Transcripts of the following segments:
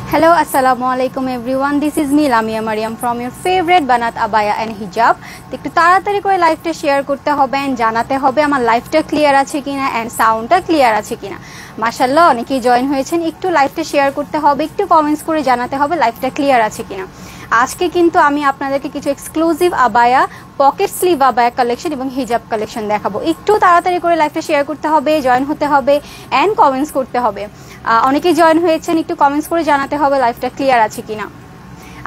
Hello, Assalamualaikum everyone. This is me Lamia Mariam from your favorite Banat Abaya and Hijab. একটু তাড়াতাড়ি করে লাইভটা share করতে হবে এন্ড জানাতে হবে আমার লাইভটা ক্লিয়ার আছে কিনা এন্ড সাউন্ডটা ক্লিয়ার আছে কিনা। মাশাআল্লাহ অনেকেই জয়েন হয়েছেন, একটু লাইভটা শেয়ার করতে হবে, একটু কমেন্টস করে জানাতে হবে লাইভটা ক্লিয়ার আছে কিনা। আজকে কিন্তু আমি আপনাদেরকে কিছু exclusive abaya, pocket sleeve abaya collection এবং হিজাব কালেকশন দেখাবো। একটু তাড়াতাড়ি করে লাইভটা শেয়ার করতে হবে, জয়েন হতে হবে এন্ড কমেন্টস করতে হবে। অনেকেই জয়েন হয়েছেন, একটু কমেন্টস করে জানাতে হবে লাইভটা ক্লিয়ার আছে কিনা।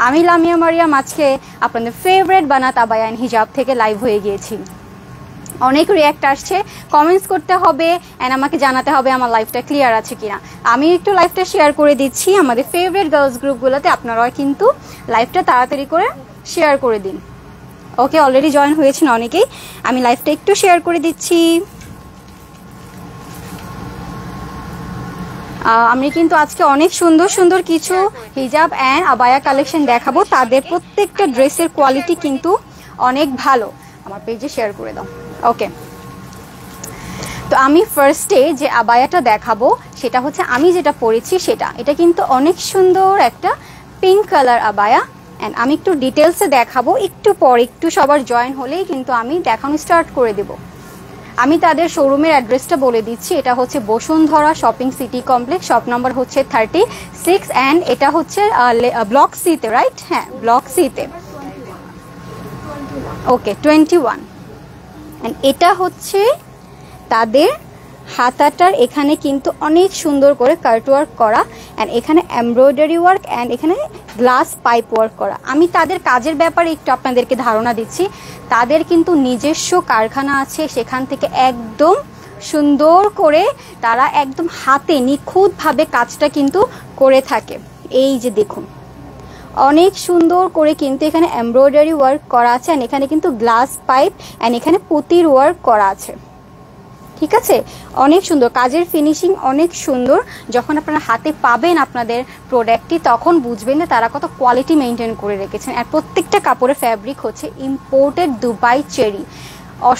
আমি লামিয়া মারিয়াম আজকে আপনাদের ফেভারিট বানাত আবায়া এন্ড হিজাব থেকে লাইভ হয়ে গিয়েছি। অনেক রিঅ্যাক্ট আসছে, কমেন্টস করতে হবে এন্ড আমাকে জানাতে হবে আমার লাইভটা ক্লিয়ার আছে কিনা। আমি একটু লাইভটা শেয়ার করে দিচ্ছি আমাদের ফেভারিট গার্লস গ্রুপগুলোতে, আপনারাও কিন্তু লাইভটা তাড়াতাড়ি করে শেয়ার করে দিন। ওকে, অলরেডি জয়েন হয়েছেন অনেকেই, আমি লাইভটা একটু শেয়ার করে দিচ্ছি। আমি কিন্তু আজকে অনেক সুন্দর সুন্দর কিছু হিজাব এন্ড আবায়া কালেকশন দেখাবো। তাদের প্রত্যেকটা ড্রেসের কোয়ালিটি কিন্তু অনেক ভালো। আমার পেজে শেয়ার করে দাও। ওকে, তো আমি ফার্স্টে যে আবায়াটা দেখাবো সেটা হচ্ছে আমি যেটা পরেছি সেটা। এটা কিন্তু অনেক সুন্দর একটা পিঙ্ক কালার আবায়া এন্ড আমি একটু ডিটেলসে দেখাবো একটু পর, একটু সবার জয়েন হলেই কিন্তু আমি দেখানো স্টার্ট করে দেব। আমি তাদের শোরুমের অ্যাড্রেসটা বলে দিচ্ছি। এটা হচ্ছে Bashundhara shopping city complex, shop number হচ্ছে 36 এন্ড এটা হচ্ছে ব্লক সিতে, রাইট? হ্যাঁ, ব্লক সিতে। ওকে, 21 এন্ড এটা হচ্ছে তাদের হাতাটার এখানে কিন্তু অনেক সুন্দর করে কাট ওয়ার্ক করা এন্ড এখানে এমব্রয়ডারি ওয়ার্ক এন্ড এখানে গ্লাস পাইপ ওয়ার্ক করা। আমি তাদের কাজের ব্যাপারে একটু আপনাদেরকে ধারণা দিচ্ছি। তাদের কিন্তু নিজস্ব কারখানা আছে, সেখান থেকে একদম সুন্দর করে তারা একদম হাতে নিখুঁতভাবে কাজটা কিন্তু করে থাকে। এই যে দেখুন, অনেক সুন্দর করে কিন্তু এখানে এমব্রয়ডারি ওয়ার্ক করা আছে এন্ড এখানে কিন্তু গ্লাস পাইপ এন্ড এখানে পুতির ওয়ার্ক করা আছে। ঠিক আছে, অনেক সুন্দর কাজের ফিনিশিং, অনেক সুন্দর। যখন আপনারা হাতে পাবেন আপনাদের প্রোডাক্টটি তখন বুঝবেন যে তারা কত কোয়ালিটি মেনটেন করে রেখেছেন। আর প্রত্যেকটা কাপড়ের ফ্যাব্রিক হচ্ছে ইম্পোর্টেড দুবাই চেরি।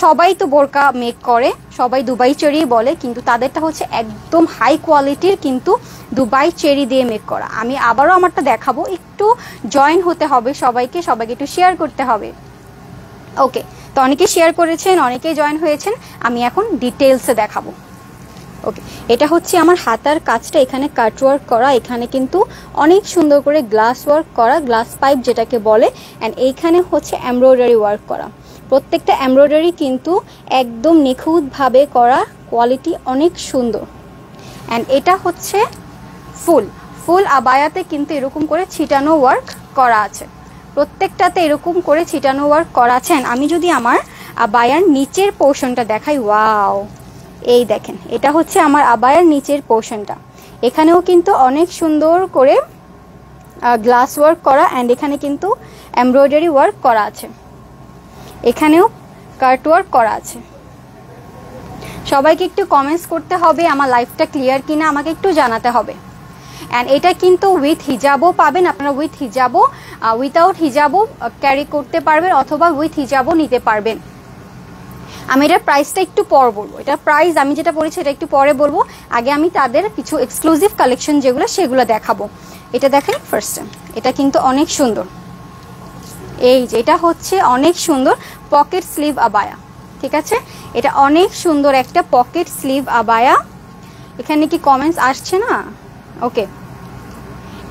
সবাই তো বোরকা মেক করে, সবাই দুবাই চেরি বলে, কিন্তু তাদেরটা হচ্ছে একদম হাই কোয়ালিটির কিন্তু দুবাই চেরি দিয়ে মেক করা। আমি আবারও আমারটা দেখাবো, একটু জয়েন হতে হবে সবাইকে, সবাইকে একটু শেয়ার করতে হবে। ওকে, তো অনেকে শেয়ার করেছেন, অনেকেই জয়েন হয়েছেন, আমি এখন ডিটেলসে দেখাবো। ওকে, এটা হচ্ছে আমার হাতার কাজটা, এখানে কাট ওয়ার্ক করা, এখানে কিন্তু অনেক সুন্দর করে গ্লাস ওয়ার্ক করা, গ্লাস পাইপ যেটাকে বলে এন্ড এইখানে হচ্ছে এমব্রয়ডারি ওয়ার্ক করা। প্রত্যেকটা এমব্রয়ডারি কিন্তু একদম নিখুঁতভাবে করা, কোয়ালিটি অনেক সুন্দর। এন্ড এটা হচ্ছে ফুল আবায়াতে কিন্তু এরকম করে ছিটানো ওয়ার্ক করা আছে, প্রত্যেকটাতে এরকম করে ছিটানো ওয়ার্ক করা আছে। আমি যদি আমার আবায়ার নিচের পোর্শনটা দেখাই, ওয়াও, এই দেখেন, এটা হচ্ছে আমার আবায়ার নিচের পোর্শনটা। এখানেও কিন্তু অনেক সুন্দর করে গ্লাস ওয়ার্ক করা এন্ড এখানে কিন্তু এমব্রয়ডারি ওয়ার্ক করা আছে, এখানেও কাট ওয়ার্ক করা আছে। সবাইকে একটু কমেন্টস করতে হবে আমার লাইফটা ক্লিয়ার কিনা, আমাকে একটু জানাতে হবে। এন্ড এটা কিন্তু উইথ হিজাবও পাবেন আপনারা, উইথ হিজাবও, উইথাউট হিজাবও ক্যারি করতে পারবেন অথবা উইথ হিজাবও নিতে পারবেন। আমি এটার প্রাইসটা একটু পর বলবো, এটা প্রাইস আমি যেটা পড়েছি এটা একটু পরে বলবো। আগে আমি তাদের কিছু এক্সক্লুসিভ কালেকশন যেগুলো সেগুলো দেখাবো। এটা দেখেন ফার্স্টে, এটা কিন্তু অনেক সুন্দর। এই যে এটা হচ্ছে অনেক সুন্দর পকেট স্লিভ আবায়া। ঠিক আছে, এটা অনেক সুন্দর একটা পকেট স্লিভ আবায়া। এখানে কি কমেন্টস আসছে না? ওকে,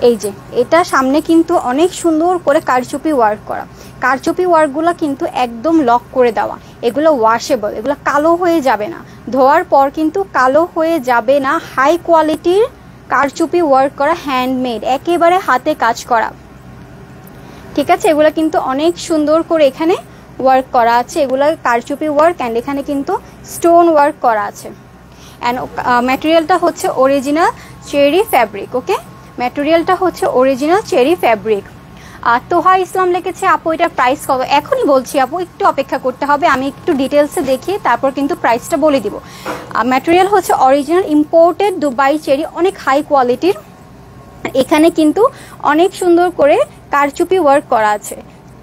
এই যে এটা সামনে কিন্তু অনেক সুন্দর করে কারচুপি ওয়ার্ক করা, কারচুপি ওয়ার্কগুলো কিন্তু একদম লক করে দেওয়া, এগুলো ওয়াশেবল, এগুলো কালো হয়ে যাবে না, ধোয়ার পর কিন্তু কালো হয়ে যাবে না। হাই কোয়ালিটির কারচুপি ওয়ার্ক করা, হ্যান্ডমেড, একেবারে হাতে কাজ করা। ঠিক আছে, এগুলো কিন্তু অনেক সুন্দর করে এখানে ওয়ার্ক করা আছে, এগুলো কারচুপি ওয়ার্ক এন্ড এখানে কিন্তু স্টোন ওয়ার্ক করা আছে। এন্ড ম্যাটেরিয়ালটা হচ্ছে অরিজিনাল চেরি ফ্যাব্রিক। ওকে, ম্যাটেরিয়ালটা হচ্ছে অরিজিনাল চেরি ফ্যাব্রিক। আর তোহা ইসলাম লিখেছে আপু এটার প্রাইস কত? এখনই বলছি আপু, একটু অপেক্ষা করতে হবে, আমি একটু ডিটেলসে দেখিয়ে তারপর কিন্তু প্রাইসটা বলে দিব। ম্যাটেরিয়াল হচ্ছে অরিজিনাল ইম্পোর্টেড দুবাই চেরি, অনেক হাই কোয়ালিটির। এখানে কিন্তু অনেক সুন্দর করে কারচুপি ওয়ার্ক করা আছে,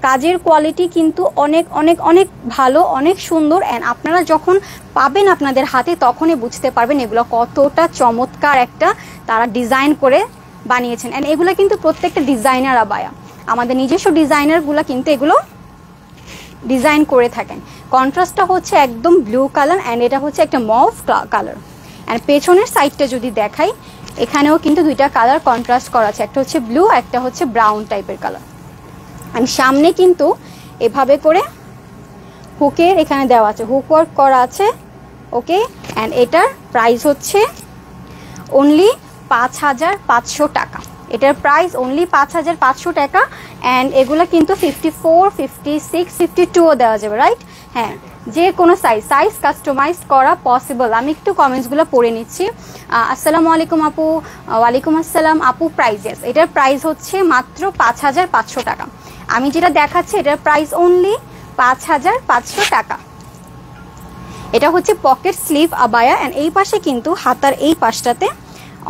কাজের কোয়ালিটি কিন্তু অনেক অনেক অনেক ভালো, অনেক সুন্দর। এন্ড আপনারা যখন পাবেন আপনাদের হাতে তখনই বুঝতে পারবেন এগুলো কতটা চমৎকার একটা তারা ডিজাইন করে বানিয়েছেন। অ্যান্ড এগুলো কিন্তু প্রত্যেকটা ডিজাইনার আবায়া, আমাদের নিজস্ব ডিজাইনারগুলো কিন্তু এগুলো ডিজাইন করে থাকেন। কন্ট্রাস্টটা হচ্ছে একদম ব্লু কালার অ্যান্ড এটা হচ্ছে একটা মভ কালার। অ্যান্ড পেছনের সাইডটা যদি দেখাই, এখানেও কিন্তু দুইটা কালার কন্ট্রাস্ট করা আছে, একটা হচ্ছে ব্লু, একটা হচ্ছে ব্রাউন টাইপের কালার। অ্যান্ড সামনে কিন্তু এভাবে করে হুকের এখানে দেওয়া আছে, হুক ওয়ার্ক করা আছে। ওকে, অ্যান্ড এটার প্রাইস হচ্ছে অনলি 5,500 টাকা। এটার প্রাইস অনলি 5,500 টাকা। অ্যান্ড এগুলো কিন্তু 54, 56, 52ও দেওয়া যাবে, রাইট? হ্যাঁ, যে কোনো সাইজ কাস্টমাইজ করা পসিবল। আমি একটু কমেন্টসগুলো পড়ে নিচ্ছি। আসসালামু আলাইকুম আপু। ওয়ালাইকুম আসসালাম আপু। প্রাইজেস, এটার প্রাইস হচ্ছে মাত্র 5,500 টাকা। আমি যেটা দেখাচ্ছি এটার প্রাইস অনলি 5,500 টাকা। এটা হচ্ছে পকেট স্লিভ আবায়া। অ্যান্ড এই পাশে কিন্তু হাতার এই পাশটাতে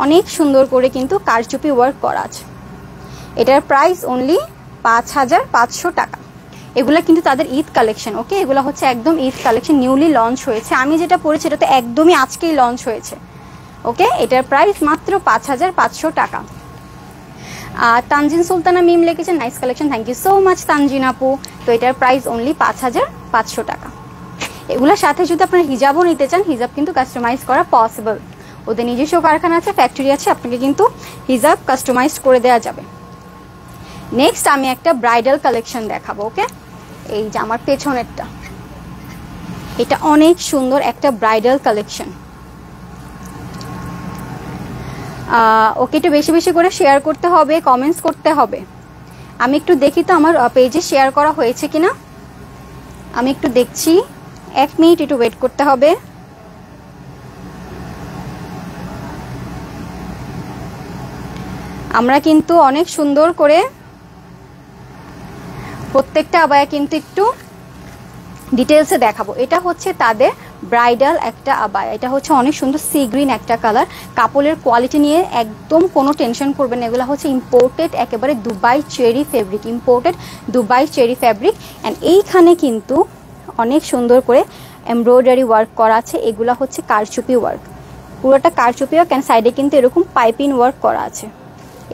অনেক সুন্দর করে কিন্তু কারচুপি ওয়ার্ক করা আছে। এটার প্রাইস অনলি 5,500 টাকা। এগুলা কিন্তু তাদের ঈদ কালেকশন। ওকে, এগুলো হচ্ছে একদম ঈদ কালেকশন, নিউলি লঞ্চ হয়েছে। আমি যেটা পরেছি এটা তো একদমই আজকেই লঞ্চ হয়েছে। ওকে, এটার প্রাইস মাত্র 5,500 টাকা। তানজিন সুলতানা মিম লিখেছেন nice collection, thank you so much Tanzin আপু। তো এটার প্রাইস অনলি 5,500 টাকা। এগুলোর সাথে যদি আপনারা হিজাবও নিতে চান, হিজাব কিন্তু কাস্টমাইজ করা পসিবল। ওদের নিজস্ব কারখানা আছে, ফ্যাক্টরি আছে, আপনাকে কিন্তু হিজাব কাস্টমাইজ করে দেওয়া যাবে। নেক্সট আমি একটা ব্রাইডাল কালেকশন দেখাবো। ওকে, এই যে আমার পেছনেরটা, এটা অনেক সুন্দর একটা ব্রাইডাল কালেকশন। ওকে, একটু বেশি বেশি করে শেয়ার করতে হবে, কমেন্টস করতে হবে। আমি একটু দেখি তো আমার পেজে শেয়ার করা হয়েছে কিনা, আমি একটু দেখছি। 1 মিনিট একটু ওয়েট করতে হবে। আমরা কিন্তু অনেক সুন্দর করে প্রত্যেকটা আবায়া কিন্তু একটু ডিটেলসে দেখাবো। এটা হচ্ছে তাদের ব্রাইডাল একটা আবায়া। এটা হচ্ছে অনেক সুন্দর সি গ্রিন একটা কালার। কাপড়ের কোয়ালিটি নিয়ে একদম কোনো টেনশন করবেন না। এগুলো হচ্ছে ইম্পোর্টেড একেবারে Dubai cherry fabric, imported Dubai cherry fabric. And এইখানে কিন্তু অনেক সুন্দর করে এমব্রয়ডারি ওয়ার্ক করা আছে। এগুলো হচ্ছে কারচুপি ওয়ার্ক, পুরোটা কারচুপি ওয়ার্ক। অ্যান্ড সাইডে কিন্তু এরকম পাইপিং ওয়ার্ক করা আছে।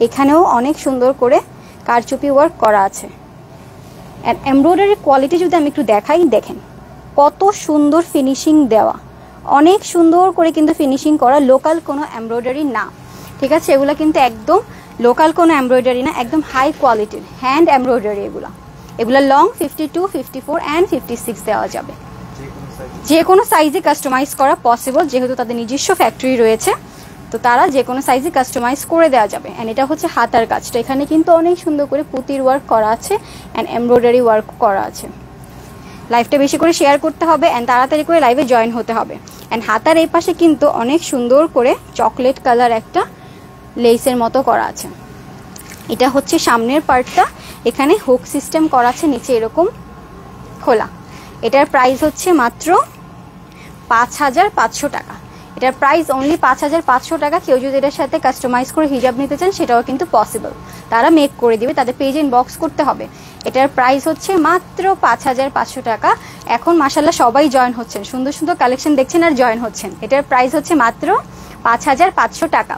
এখানেও অনেক সুন্দর করে কারচুপি ওয়ার্ক করা আছে। অ্যান্ড এমব্রয়ডারির কোয়ালিটি যদি আমি একটু দেখাই, দেখেন কত সুন্দর ফিনিশিং দেওয়া, অনেক সুন্দর করে কিন্তু ফিনিশিং করা। লোকাল কোনো এমব্রয়ডারি না, ঠিক আছে? এগুলো কিন্তু একদম লোকাল কোনো এমব্রয়ডারি না, একদম হাই কোয়ালিটির হ্যান্ড এমব্রয়ডারি। এগুলো লং 52, 54 অ্যান্ড 56 দেওয়া যাবে। যে কোনো সাইজে কাস্টমাইজ করা পসিবল, যেহেতু তাদের নিজস্ব ফ্যাক্টরি রয়েছে, তো তারা যে কোনো সাইজে কাস্টমাইজ করে দেওয়া যাবে। অ্যান্ড এটা হচ্ছে হাতার কাজটা, এখানে কিন্তু অনেক সুন্দর করে পুতির ওয়ার্ক করা আছে অ্যান্ড এমব্রয়ডারি ওয়ার্ক করা আছে। লাইভটা বেশি করে শেয়ার করতে হবে অ্যান্ড তাড়াতাড়ি করে লাইভে জয়েন হতে হবে। অ্যান্ড হাতার এই পাশে কিন্তু অনেক সুন্দর করে চকলেট কালার একটা লেসের মতো করা আছে। এটা হচ্ছে সামনের পার্টটা, এখানে হুক সিস্টেম করা আছে, নিচে এরকম খোলা। এটার প্রাইস হচ্ছে মাত্র 5,500 টাকা। এটার প্রাইস অনলি 5,500 টাকা। কেউ যদি এটার সাথে কাস্টমাইজ করে হিজাব নিতে চান সেটাও কিন্তু পসিবল, তারা মেক করে দিবে, তাদের পেজে ইনবক্স করতে হবে। এটার প্রাইস হচ্ছে মাত্র 5,500 টাকা। এখন মাশাল্লাহ সবাই জয়েন হচ্ছেন, সুন্দর সুন্দর কালেকশন দেখছেন আর জয়েন হচ্ছেন। এটার প্রাইস হচ্ছে মাত্র 5,500 টাকা।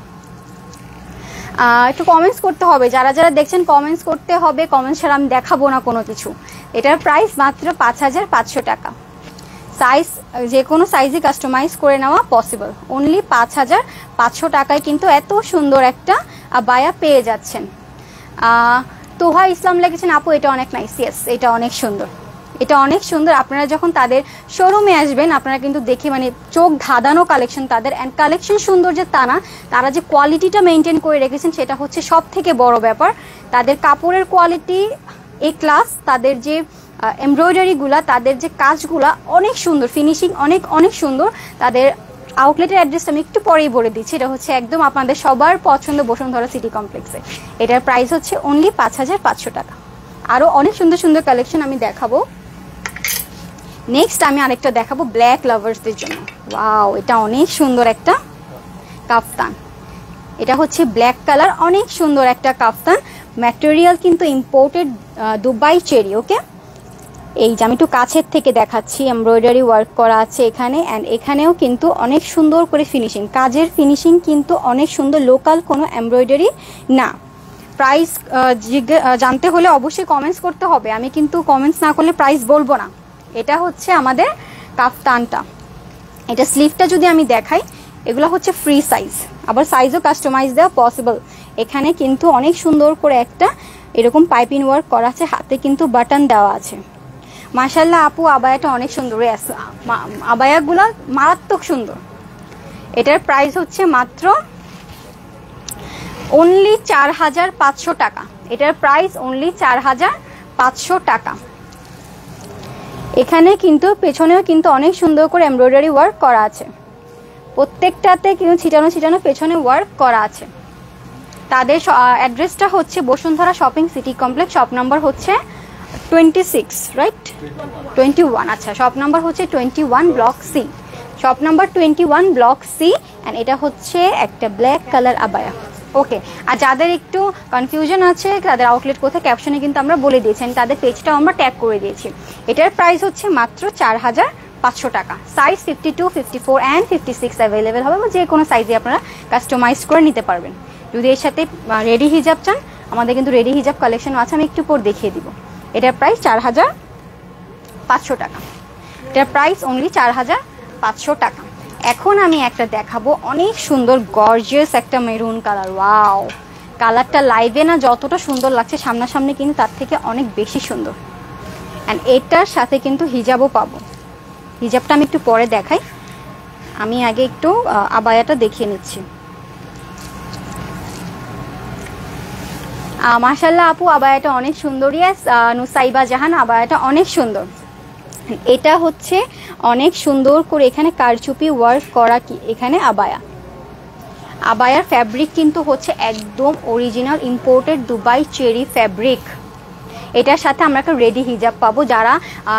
একটু কমেন্টস করতে হবে, যারা যারা দেখছেন কমেন্টস করতে হবে, কমেন্টস ছাড়া আমি দেখাবো না কোনো কিছু। এটার প্রাইস মাত্র 5,500 টাকা। সাইজ যে কোনো সাইজে কাস্টমাইজ করে নেওয়া পসিবল। অনলি 5,500 টাকায় কিন্তু এত সুন্দর একটা আবায়া পেয়ে যাচ্ছেন। তোহা ইসলাম লিখেছেন আপু এটা অনেক নাইস। ইয়েস, এটা অনেক সুন্দর, এটা অনেক সুন্দর। আপনারা যখন তাদের শোরুমে আসবেন আপনারা কিন্তু দেখে মানে চোখ ধাঁধানো কালেকশন তাদের। অ্যান্ড কালেকশন সুন্দর যে তা না, তারা যে কোয়ালিটিটা মেনটেন করে রেখেছেন সেটা হচ্ছে সব থেকে বড় ব্যাপার। তাদের কাপড়ের কোয়ালিটি এ ক্লাস, তাদের যে এমব্রয়ডারিগুলা, তাদের যে কাজগুলা অনেক সুন্দর, ফিনিশিং অনেক অনেক সুন্দর। তাদের আউটলেটের অ্যাড্রেসটা আমি একটু পরেই বলে দিচ্ছি। এটা হচ্ছে একদম আপনাদের সবার পছন্দ বসুন্ধরা সিটি কমপ্লেক্সে। এটার প্রাইস হচ্ছে অনলি 5,500 টাকা। আরও অনেক সুন্দর সুন্দর কালেকশন আমি দেখাবো। নেক্সট আমি আরেকটা দেখাবো ব্ল্যাক লাভার্সদের জন্য। ওয়াও, এটা অনেক সুন্দর একটা কাফতান। এটা হচ্ছে ব্ল্যাক কালার, অনেক সুন্দর একটা কাফতান। ম্যাটেরিয়াল কিন্তু ইম্পোর্টেড দুবাই চেরি। ওকে, এই যে আমি একটু কাছের থেকে দেখাচ্ছি, এমব্রয়ডারি ওয়ার্ক করা আছে এখানে, অ্যান্ড এখানেও কিন্তু অনেক সুন্দর করে ফিনিশিং, কাজের ফিনিশিং কিন্তু অনেক সুন্দর, লোকাল কোনো এমব্রয়ডারি না। প্রাইস জানতে হলে অবশ্যই কমেন্টস করতে হবে, আমি কিন্তু কমেন্টস না করলে প্রাইস বলবো না। এটা হচ্ছে আমাদের কাফতানটা, এটা স্লিভটা যদি আমি দেখাই, এগুলো হচ্ছে ফ্রি সাইজ, আবার সাইজও কাস্টমাইজ দেওয়া পসিবল। এখানে কিন্তু অনেক সুন্দর করে একটা এরকম পাইপিং ওয়ার্ক করা আছে, হাতে কিন্তু বাটন দেওয়া আছে। মাশাআল্লাহ আপু আবায়াটা অনেক সুন্দর, আবায়াগুলো মারাত্মক সুন্দর। এটার প্রাইস হচ্ছে মাত্র অনলি 4500 টাকা। এটার প্রাইস অনলি 4500 টাকা। এখানে কিন্তু পেছনেও কিন্তু অনেক সুন্দর করে এমব্রয়ডারি ওয়ার্ক করা আছে, প্রত্যেকটাতে কিন্তু ছিটানো ছিটানো পেছনে ওয়ার্ক করা আছে। তাদের অ্যাড্রেসটা হচ্ছে Bashundhara shopping city complex, shop number হচ্ছে 26, রাইট 21, আচ্ছা শপ নাম্বার হচ্ছে 21 block C, shop number 21 block C. And এটা হচ্ছে একটা ব্ল্যাক কালার আবায়া। ওকে, আর যাদের একটু কনফিউশন আছে তাদের আউটলেট কোথায়, ক্যাপশনে কিন্তু আমরা বলে দিয়েছি, তাদের পেজটাও আমরা ট্যাগ করে দিয়েছি। এটার প্রাইস হচ্ছে মাত্র 4500 টাকা। সাইজ 52, 54 অ্যান্ড 56 অ্যাভেলেবেল হবে, যে কোনো সাইজে আপনারা কাস্টমাইজ করে নিতে পারবেন। যদি এর সাথে রেডি হিজাব চান, আমাদের কিন্তু রেডি হিজাব কালেকশনও আছে, আমি একটু পর দেখিয়ে দিব। এটার প্রাইস 4500 টাকা। এটার প্রাইস অনলি 4500 টাকা। এখন আমি একটা দেখাবো অনেক সুন্দর গর্জিয়াস একটা মেরুন কালার। ওয়াও, কালারটা লাইভে না যতটা সুন্দর লাগছে, সামনাসামনি কিন্তু তার থেকে অনেক বেশি সুন্দর। অ্যান্ড এটার সাথে কিন্তু হিজাবও পাবো। হিজাবটা আমি একটু পরে দেখাই, আমি আগে একটু আবায়াটা দেখিয়ে নিচ্ছি। মাশাআল্লাহ আপু আবায়াটা অনেক সুন্দর। ইয়াস নুসাইবা জাহান, আবায়াটা অনেক সুন্দর। এটা হচ্ছে অনেক সুন্দর করে এখানে কারচুপি ওয়ার্ক করা, কি এখানে আবায়ার ফ্যাব্রিক কিন্তু হচ্ছে একদম original imported Dubai cherry fabric. এটার সাথে আমরা একটা রেডি হিজাব পাবো, যারা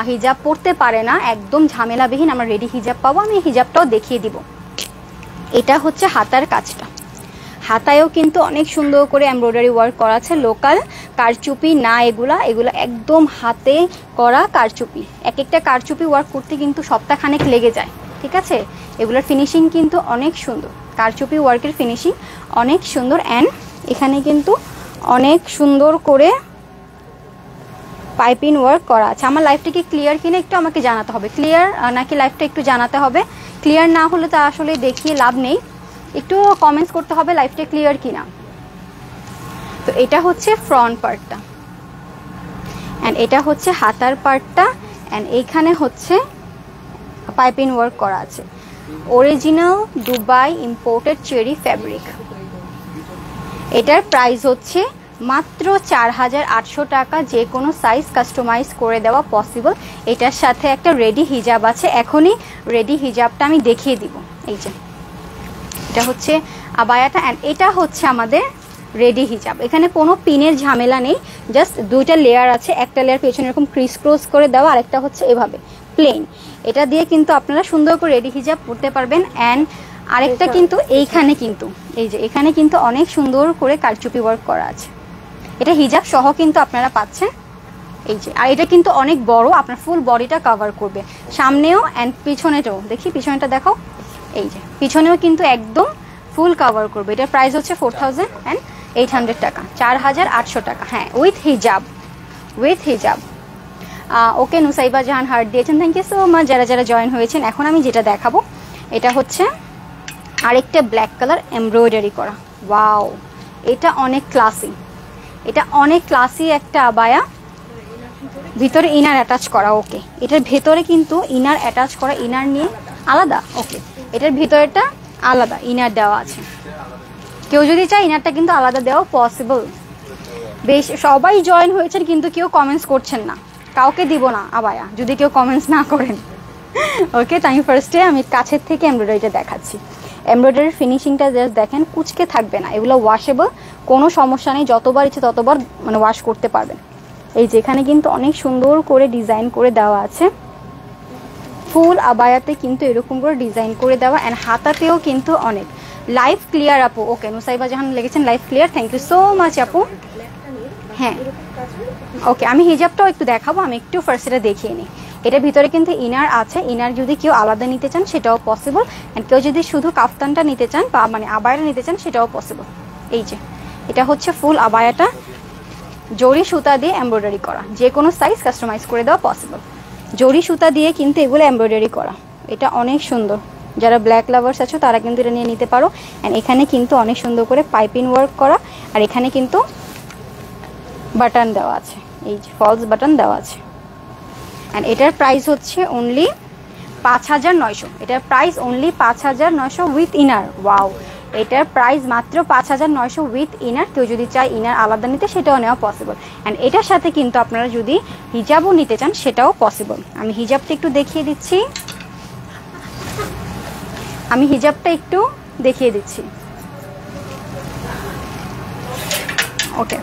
হিজাব পরতে পারে না, একদম ঝামেলাবিহীন আমরা রেডি হিজাব পাবো। আমি হিজাবটাও দেখিয়ে দিব। এটা হচ্ছে হাতার কাজটা, হাতায়ও কিন্তু অনেক সুন্দর করে এমব্রয়ডারি ওয়ার্ক করা আছে, লোকাল কারচুপি না এগুলা একদম হাতে করা কারচুপি। এক একটা কারচুপি ওয়ার্ক করতে কিন্তু সপ্তাহখানেক লেগে যায়, ঠিক আছে। এগুলোর ফিনিশিং কিন্তু অনেক সুন্দর, কারচুপি ওয়ার্কের ফিনিশিং অনেক সুন্দর। অ্যান্ড এখানে কিন্তু অনেক সুন্দর করে পাইপিং ওয়ার্ক করা আছে। আমার লাইফটা কি ক্লিয়ার কিনা একটু আমাকে জানাতে হবে, ক্লিয়ার নাকি লাইফটা একটু জানাতে হবে। ক্লিয়ার না হলে তো আসলে দেখিয়ে লাভ নেই, একটু কমেন্টস করতে হবে লাইফটা ক্লিয়ার কিনা। তো এটা হচ্ছে ফ্রন্ট পার্টটা, অ্যান্ড এটা হচ্ছে হাতার পার্টটা, অ্যান্ড এইখানে হচ্ছে পাইপিং ওয়ার্ক করা আছে, original Dubai imported cherry fabric. এটার প্রাইস হচ্ছে মাত্র 4800 টাকা, যে কোনো সাইজ কাস্টমাইজ করে দেওয়া পসিবল। এটার সাথে একটা রেডি হিজাব আছে, এখনই রেডি হিজাবটা আমি দেখিয়ে দিব। এই যে এটা হচ্ছে আবায়াটা, অ্যান্ড এটা হচ্ছে আমাদের রেডি হিজাব। এখানে কোনো পিনের ঝামেলা নেই, জাস্ট দুইটা লেয়ার আছে, একটা লেয়ার পেছনে এরকম ক্রিস ক্রস করে দেওয়া, আরেকটা হচ্ছে এভাবে প্লেন। এটা দিয়ে কিন্তু আপনারা সুন্দর করে রেডি হিজাব পরতে পারবেন। অ্যান্ড আরেকটা কিন্তু এইখানে কিন্তু এই যে এখানে কিন্তু অনেক সুন্দর করে কারচুপি ওয়ার্ক করা আছে, এটা হিজাব সহ কিন্তু আপনারা পাচ্ছেন। এই যে, আর এটা কিন্তু অনেক বড়, আপনার ফুল বডিটা কভার করবে, সামনেও অ্যান্ড পিছনেটাও। দেখি পিছনেটা দেখাও, এই যে পিছনেও কিন্তু একদম ফুল কভার করবে। এটার প্রাইস হচ্ছে 4800 টাকা, 4800 টাকা। হ্যাঁ, উইথ হিজাব, উইথ হিজাব। ওকে, নুসাইবা জাহান হার্ট দিয়েছেন, থ্যাংক ইউ সো মাচ যারা যারা জয়েন হয়েছেন। এখন আমি যেটা দেখাবো এটা হচ্ছে আরেকটা ব্ল্যাক কালার এমব্রয়ডারি করা। ওয়াও, এটা অনেক ক্লাসি, এটা অনেক ক্লাসি একটা আবায়া, ভিতরে ইনার অ্যাটাচ করা। ওকে, এটার ভেতরে কিন্তু ইনার অ্যাটাচ করা, ইনার নিয়ে আলাদা। ওকে, এটার ভিতরেটা আলাদা ইনার দেওয়া আছে, কেউ যদি চায় ইনারটা কিন্তু আলাদা দেওয়া পসিবল। বেশ সবাই জয়েন হয়েছেন কিন্তু কেউ কমেন্টস করছেন না, কাউকে দিব না আবায়া যদি কেউ কমেন্টস না করেন। ওকে, তাই ফার্স্টে আমি কাছের থেকে এমব্রয়ডারিটা দেখাচ্ছি। এমব্রয়ডারির ফিনিশিংটা জাস্ট দেখেন, কুচকে থাকবে না, এগুলো ওয়াশেবল, কোনো সমস্যা নেই, যতবার ইচ্ছে ততবার মানে ওয়াশ করতে পারবেন। এই যে এখানে কিন্তু অনেক সুন্দর করে ডিজাইন করে দেওয়া আছে, ফুল আবায়াতে কিন্তু এরকম করে ডিজাইন করে দেওয়া, অ্যান্ড হাতাতেও কিন্তু অনেক লাইভ ক্লিয়ার আপু। ওকে, নুসাইবা জাহান লেগেছেন live clear, thank you so much আপু। হ্যাঁ, ওকে, আমি হিজাবটাও একটু দেখাবো, আমি একটু ফার্স্ট এটা দেখিয়ে নিই। এটার ভিতরে কিন্তু ইনার আছে, ইনার যদি কেউ আলাদা নিতে চান সেটাও পসিবল, অ্যান্ড কেউ যদি শুধু কাফতানটা নিতে চান বা মানে আবায়াটা নিতে চান সেটাও পসিবল। এই যে এটা হচ্ছে ফুল আবায়াটা, জরি সুতা দিয়ে এমব্রয়ডারি করা, যে কোনো সাইজ কাস্টমাইজ করে দেওয়া পসিবল। জরি সুতা দিয়ে কিন্তু এগুলো এমব্রয়ডারি করা, এটা অনেক সুন্দর। যারা ব্ল্যাক লাভার্স আছো তারা কিন্তু এটা নিয়ে নিতে পারো। অ্যান্ড এখানে কিন্তু অনেক সুন্দর করে পাইপিং ওয়ার্ক করা, আর এখানে কিন্তু বাটন দেওয়া আছে, এই যে ফলস বাটন দেওয়া আছে। অ্যান্ড এটার প্রাইস হচ্ছে অনলি 5,900। এটার price only 5,900 with inner. Wow, এটার প্রাইস মাত্র 5,900 উইথ ইনার। কেউ যদি চায় ইনার আলাদা নিতে সেটাও নেওয়া পসিবল। অ্যান্ড এটার সাথে কিন্তু আপনারা যদি হিজাবও নিতে চান সেটাও পসিবল। আমি হিজাবটা একটু দেখিয়ে দিচ্ছি, ওকে,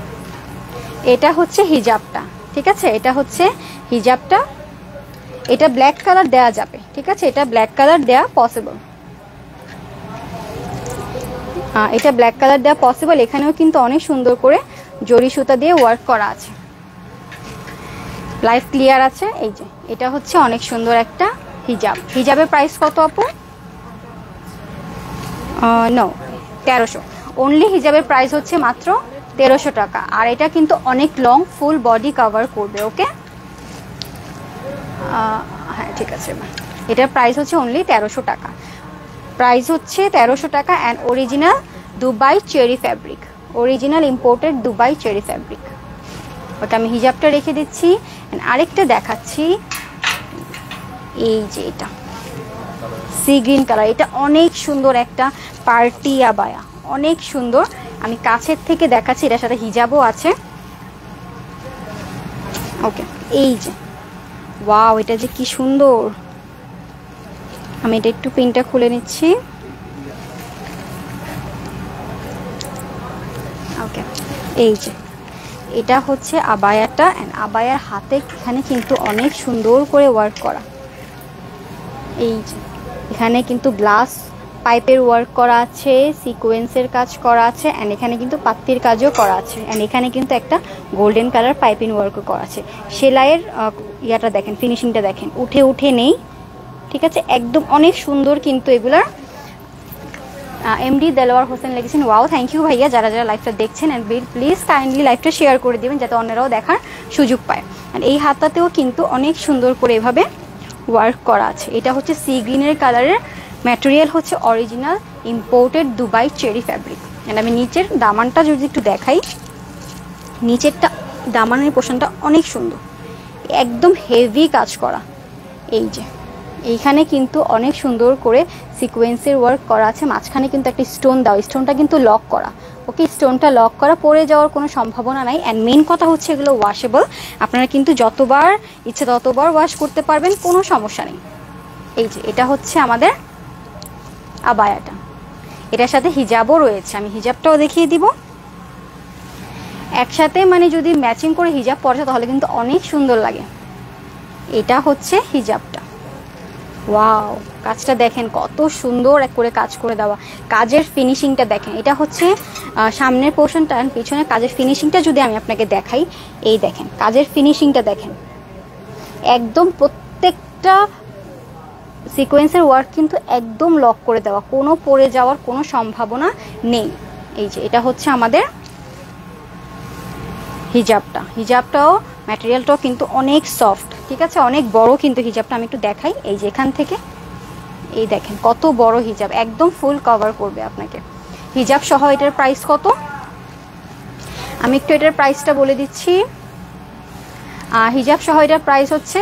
এটা হচ্ছে হিজাবটা, ঠিক আছে, এটা হচ্ছে হিজাবটা। এটা ব্ল্যাক কালার দেওয়া যাবে, ঠিক আছে, এটা ব্ল্যাক কালার দেওয়া পসিবল, এটা ব্ল্যাক কালার দেওয়া পসিবল। এখানেও কিন্তু অনেক সুন্দর করে জরি সুতা দিয়ে ওয়ার্ক করা আছে, লাইভ ক্লিয়ার আছে। এই যে এটা হচ্ছে অনেক সুন্দর একটা হিজাব। হিজাবের প্রাইস কত আপু? নো, 1300। অনলি হিজাবের প্রাইস হচ্ছে মাত্র 1300 টাকা। আর এটা কিন্তু অনেক লং, ফুল বডি কভার করবে। ওকে, হ্যাঁ ঠিক আছে, এটার প্রাইস হচ্ছে অনলি 1300 টাকা। প্রাইস হচ্ছে 1300 টাকা। And original Dubai cherry fabric, original imported Dubai cherry fabric. ওটা আমি হিজাবটা রেখে দিচ্ছি। আরেকটা দেখাচ্ছি, এই যে এটা সি গ্রিন কালার, এটা অনেক সুন্দর একটা পার্টি আবায়া, অনেক সুন্দর। আমি কাছের থেকে দেখাচ্ছি, এটার সাথে হিজাবও আছে। ওকে, এই যে ওয়াও, এটা যে কি সুন্দর। আমি এটা একটু পিনটা খুলে নিচ্ছি। ওকে, এই যে এটা হচ্ছে আবায়াটা। অ্যান্ড আবায়ার হাতে এখানে কিন্তু অনেক সুন্দর করে ওয়ার্ক করা। এই যে এখানে কিন্তু গ্লাস পাইপের ওয়ার্ক করা আছে, সিকোয়েন্সের কাজ করা আছে, অ্যান্ড এখানে কিন্তু পাত্তির কাজও করা আছে। অ্যান্ড এখানে কিন্তু একটা গোল্ডেন কালার পাইপিং ওয়ার্কও করা আছে। সেলাইয়ের ইয়াটা দেখেন, ফিনিশিংটা দেখেন, উঠে উঠে নেই, ঠিক আছে, একদম অনেক সুন্দর। কিন্তু এগুলার এমডি দেলোয়ার হোসেন লিখেছেন, ওয়াও থ্যাংক ইউ ভাইয়া। যারা যারা লাইভটা দেখছেন, অ্যান্ড প্লিজ কাইন্ডলি লাইভটা শেয়ার করে দেবেন যাতে অন্যরাও দেখার সুযোগ পায়। আর এই হাতাতেও কিন্তু অনেক সুন্দর করে এভাবে ওয়ার্ক করা আছে। এটা হচ্ছে সি গ্রিনের কালারের, ম্যাটেরিয়াল হচ্ছে original imported Dubai cherry fabric. And আমি নিচের দামানটা যদি একটু দেখাই, নিচেরটা দামানের পোর্শনটা অনেক সুন্দর, একদম হেভি কাজ করা। এই যে এইখানে কিন্তু অনেক সুন্দর করে সিকোয়েন্সের ওয়ার্ক করা আছে। মাঝখানে কিন্তু একটা স্টোন দাও, স্টোনটা কিন্তু লক করা। ওকে, স্টোনটা লক করা, পড়ে যাওয়ার কোনো সম্ভাবনা নাই। অ্যান্ড মেন কথা হচ্ছে এগুলো ওয়াশেবল, আপনারা কিন্তু যতবার ইচ্ছে ততবার ওয়াশ করতে পারবেন, কোনো সমস্যা নেই। এই যে এটা হচ্ছে আমাদের আবায়াটা, এটার সাথে হিজাবও রয়েছে। আমি হিজাবটাও দেখিয়ে দিব একসাথে, মানে যদি ম্যাচিং করে হিজাব পরে তাহলে কিন্তু অনেক সুন্দর লাগে। এটা হচ্ছে হিজাবটা। ওয়াও, কাজটা দেখেন কত সুন্দর করে কাজ করে দেওয়া, কাজের ফিনিশিংটা দেখেন। এটা হচ্ছে সামনের পোর্শনটা, পিছনে কাজের ফিনিশিংটা যদি আমি আপনাকে দেখাই, এই দেখেন কাজের ফিনিশিংটা দেখেন, একদম প্রত্যেকটা সিকোয়েন্সের ওয়ার্ক কিন্তু একদম লক করে দেওয়া, কোনো পড়ে যাওয়ার কোনো সম্ভাবনা নেই। এই যে এটা হচ্ছে আমাদের হিজাবটা। হিজাবটাও ম্যাটেরিয়ালটাও কিন্তু অনেক সফট, ঠিক আছে, অনেক বড় কিন্তু হিজাবটা। আমি একটু দেখাই, এই যে এখান থেকে এই দেখেন কত বড় হিজাব, একদম ফুল কভার করবে আপনাকে। হিজাব সহ এটার প্রাইস কত আমি একটু এটার প্রাইসটা বলে দিচ্ছি। হিজাব সহ এটার প্রাইস হচ্ছে,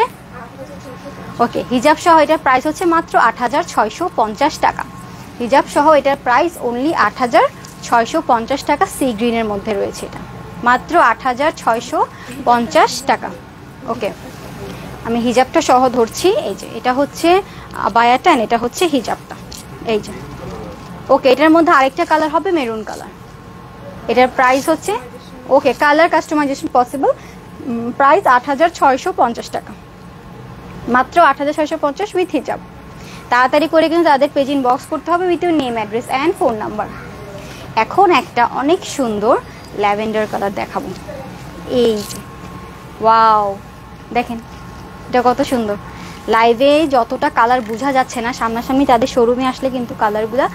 ওকে, হিজাব সহ এটার প্রাইস হচ্ছে মাত্র 8,650 টাকা। হিজাব সহ এটার প্রাইস অনলি 8,650 টাকা। সি গ্রিনের মধ্যে রয়েছে, এটা মাত্র 8,650 টাকা। ওকে, আমি হিজাবটা সহ ধরছি। এই যে এটা হচ্ছে আবায়াটা, এটা হচ্ছে হিজাবটা। এই যে ওকে, এটার মধ্যে আরেকটা কালার হবে মেরুন কালার। এটার প্রাইস হচ্ছে, ওকে, কালার কাস্টমাইজেশন পসিবল। প্রাইস 8,650 টাকা, মাত্র 8,650 উইথ হিজাব। তাড়াতাড়ি করে কিন্তু তাদের পেজ ইনবক্স করতে হবে with your name, address and phone number. এখন একটা অনেক সুন্দর ল্যাভেন্ডার কালার দেখাবো। এই যে ওয়াও, দেখেন এটা কত সুন্দর। লাইভে যতটা কালার বোঝা যাচ্ছে না, সামনাসামনি তাদের শোরুমে আসলে কিন্তু কালারগুলো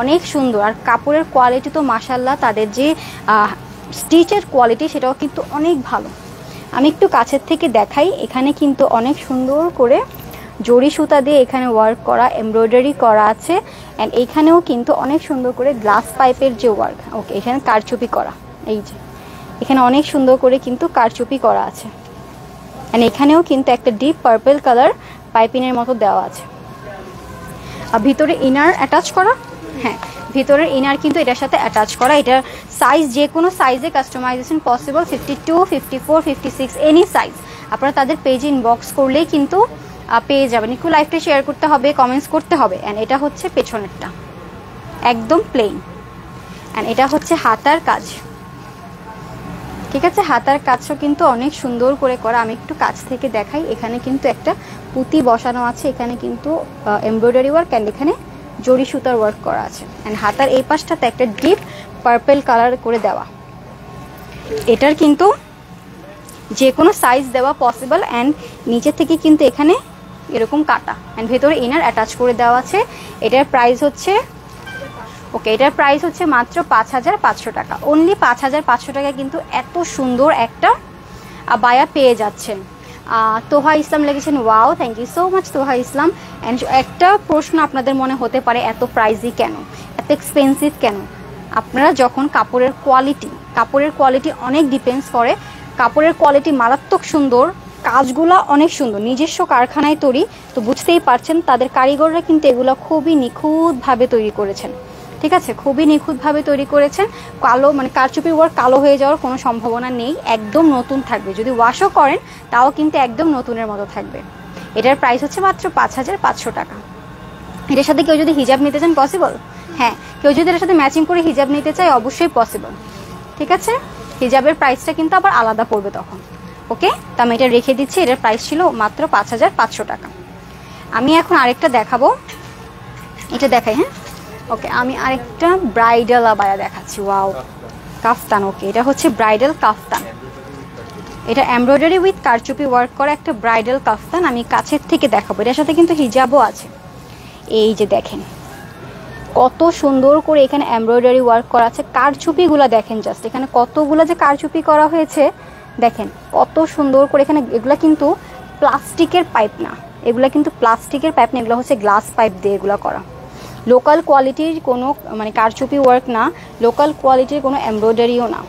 অনেক সুন্দর। আর কাপড়ের কোয়ালিটি তো মাশাল্লাহ, তাদের যে স্টিচের কোয়ালিটি সেটাও কিন্তু অনেক ভালো। আমি একটু কাছের থেকে দেখাই, এখানে কিন্তু অনেক সুন্দর করে জরি সুতা দিয়ে এখানে ওয়ার্ক করা, এমব্রয়ডারি করা আছে। অ্যান্ড এইখানেও কিন্তু অনেক সুন্দর করে গ্লাস পাইপের যে ওয়ার্ক, ওকে এখানে কারচুপি করা, এই যে এখানে অনেক সুন্দর করে কিন্তু কারচুপি করা আছে। অ্যান্ড এখানেও কিন্তু একটা ডিপ পার্পল কালার পাইপিনের মতো দেওয়া আছে। আর ভিতরে ইনার অ্যাটাচ করা, হ্যাঁ ভিতরের ইনার কিন্তু এটার সাথে অ্যাটাচ করা। এটার সাইজ যে কোনো সাইজে কাস্টমাইজেশন পসিবল, 52, 54, 56 এনি সাইজ। আপনারা তাদের পেজে ইনবক্স করলেই কিন্তু পেয়ে যাবেন। একটু লাইভটা শেয়ার করতে হবে, কমেন্টস করতে হবে। অ্যান্ড এটা হচ্ছে পেছনেরটা, একদম প্লেন। অ্যান্ড এটা হচ্ছে হাতার কাজ, ঠিক আছে। হাতার কাজও কিন্তু অনেক সুন্দর করে করা। আমি একটু কাছ থেকে দেখাই, এখানে কিন্তু একটা পুঁতি বসানো আছে, এখানে কিন্তু এমব্রয়ডারি ওয়ার্ক অ্যান্ড এখানে জরি সুতার ওয়ার্ক করা আছে। অ্যান্ড হাতার এই পাশটাতে একটা ডিপ পার্পল কালার করে দেওয়া। এটার কিন্তু যে কোনো সাইজ দেওয়া পসিবল। অ্যান্ড নিচে থেকে কিন্তু এখানে এরকম কাটা, অ্যান্ড ভেতরে ইনার অ্যাটাচ করে দেওয়া আছে। এটার প্রাইস হচ্ছে, ওকে এটার প্রাইস হচ্ছে মাত্র 5500 টাকা। অনলি 5500 টাকা কিন্তু এত সুন্দর একটা বায়া পেয়ে যাচ্ছেন। তোহা ইসলাম লিখেছেন, wow thank you so much Toha Islam. And একটা প্রশ্ন আপনাদের মনে হতে পারে, এত প্রাইসই কেন, এত এক্সপেন্সিভ কেন? আপনারা যখন কাপড়ের কোয়ালিটি অনেক ডিপেন্ডস করে। কাপড়ের কোয়ালিটি মারাত্মক সুন্দর, কাজগুলো অনেক সুন্দর, নিজস্ব কারখানায় তৈরি, তো বুঝতেই পারছেন তাদের কারিগররা কিন্তু এগুলো খুবই নিখুঁতভাবে তৈরি করেছেন, ঠিক আছে, খুবই নিখুঁতভাবে তৈরি করেছেন। কালো মানে কারচুপি ওয়ার্ক কালো হয়ে যাওয়ার কোনো সম্ভাবনা নেই, একদম নতুন থাকবে। যদি ওয়াশও করেন তাও কিন্তু একদম নতুনের মতো থাকবে। এটার প্রাইস হচ্ছে মাত্র 5500 টাকা। এটার সাথে কেউ যদি হিজাব নিতে চান পসিবল, হ্যাঁ কেউ যদি এটার সাথে ম্যাচিং করে হিজাব নিতে চায় অবশ্যই পসিবল, ঠিক আছে। হিজাবের প্রাইসটা কিন্তু আবার আলাদা পড়বে তখন, ওকে। তো আমি এটা রেখে দিচ্ছি, এটার প্রাইস ছিল মাত্র 5500 টাকা। আমি এখন আরেকটা দেখাবো, এটা দেখাই, হ্যাঁ ওকে। আমি আরেকটা ব্রাইডাল আবায়া দেখাচ্ছি, ওয়াও কাফতান, ওকে এটা হচ্ছে ব্রাইডাল কাফতান। এটা এমব্রয়ডারি উইথ কারচুপি ওয়ার্ক করা একটা ব্রাইডাল কাফতান। আমি কাছের থেকে দেখাবো, এটার সাথে কিন্তু হিজাবও আছে। এই যে দেখেন কত সুন্দর করে এখানে এমব্রয়ডারি ওয়ার্ক করা আছে। কারচুপিগুলো দেখেন জাস্ট, এখানে কতগুলো যে কারচুপি করা হয়েছে দেখেন কত সুন্দর করে। এখানে এগুলা কিন্তু প্লাস্টিকের পাইপ না, এগুলা কিন্তু প্লাস্টিকের পাইপ না, এগুলো হচ্ছে গ্লাস পাইপ দিয়ে এগুলো করা। লোকাল কোয়ালিটির কোনো মানে কারচুপি ওয়ার্ক না, লোকাল কোয়ালিটির কোনো এমব্রয়ডারিও না,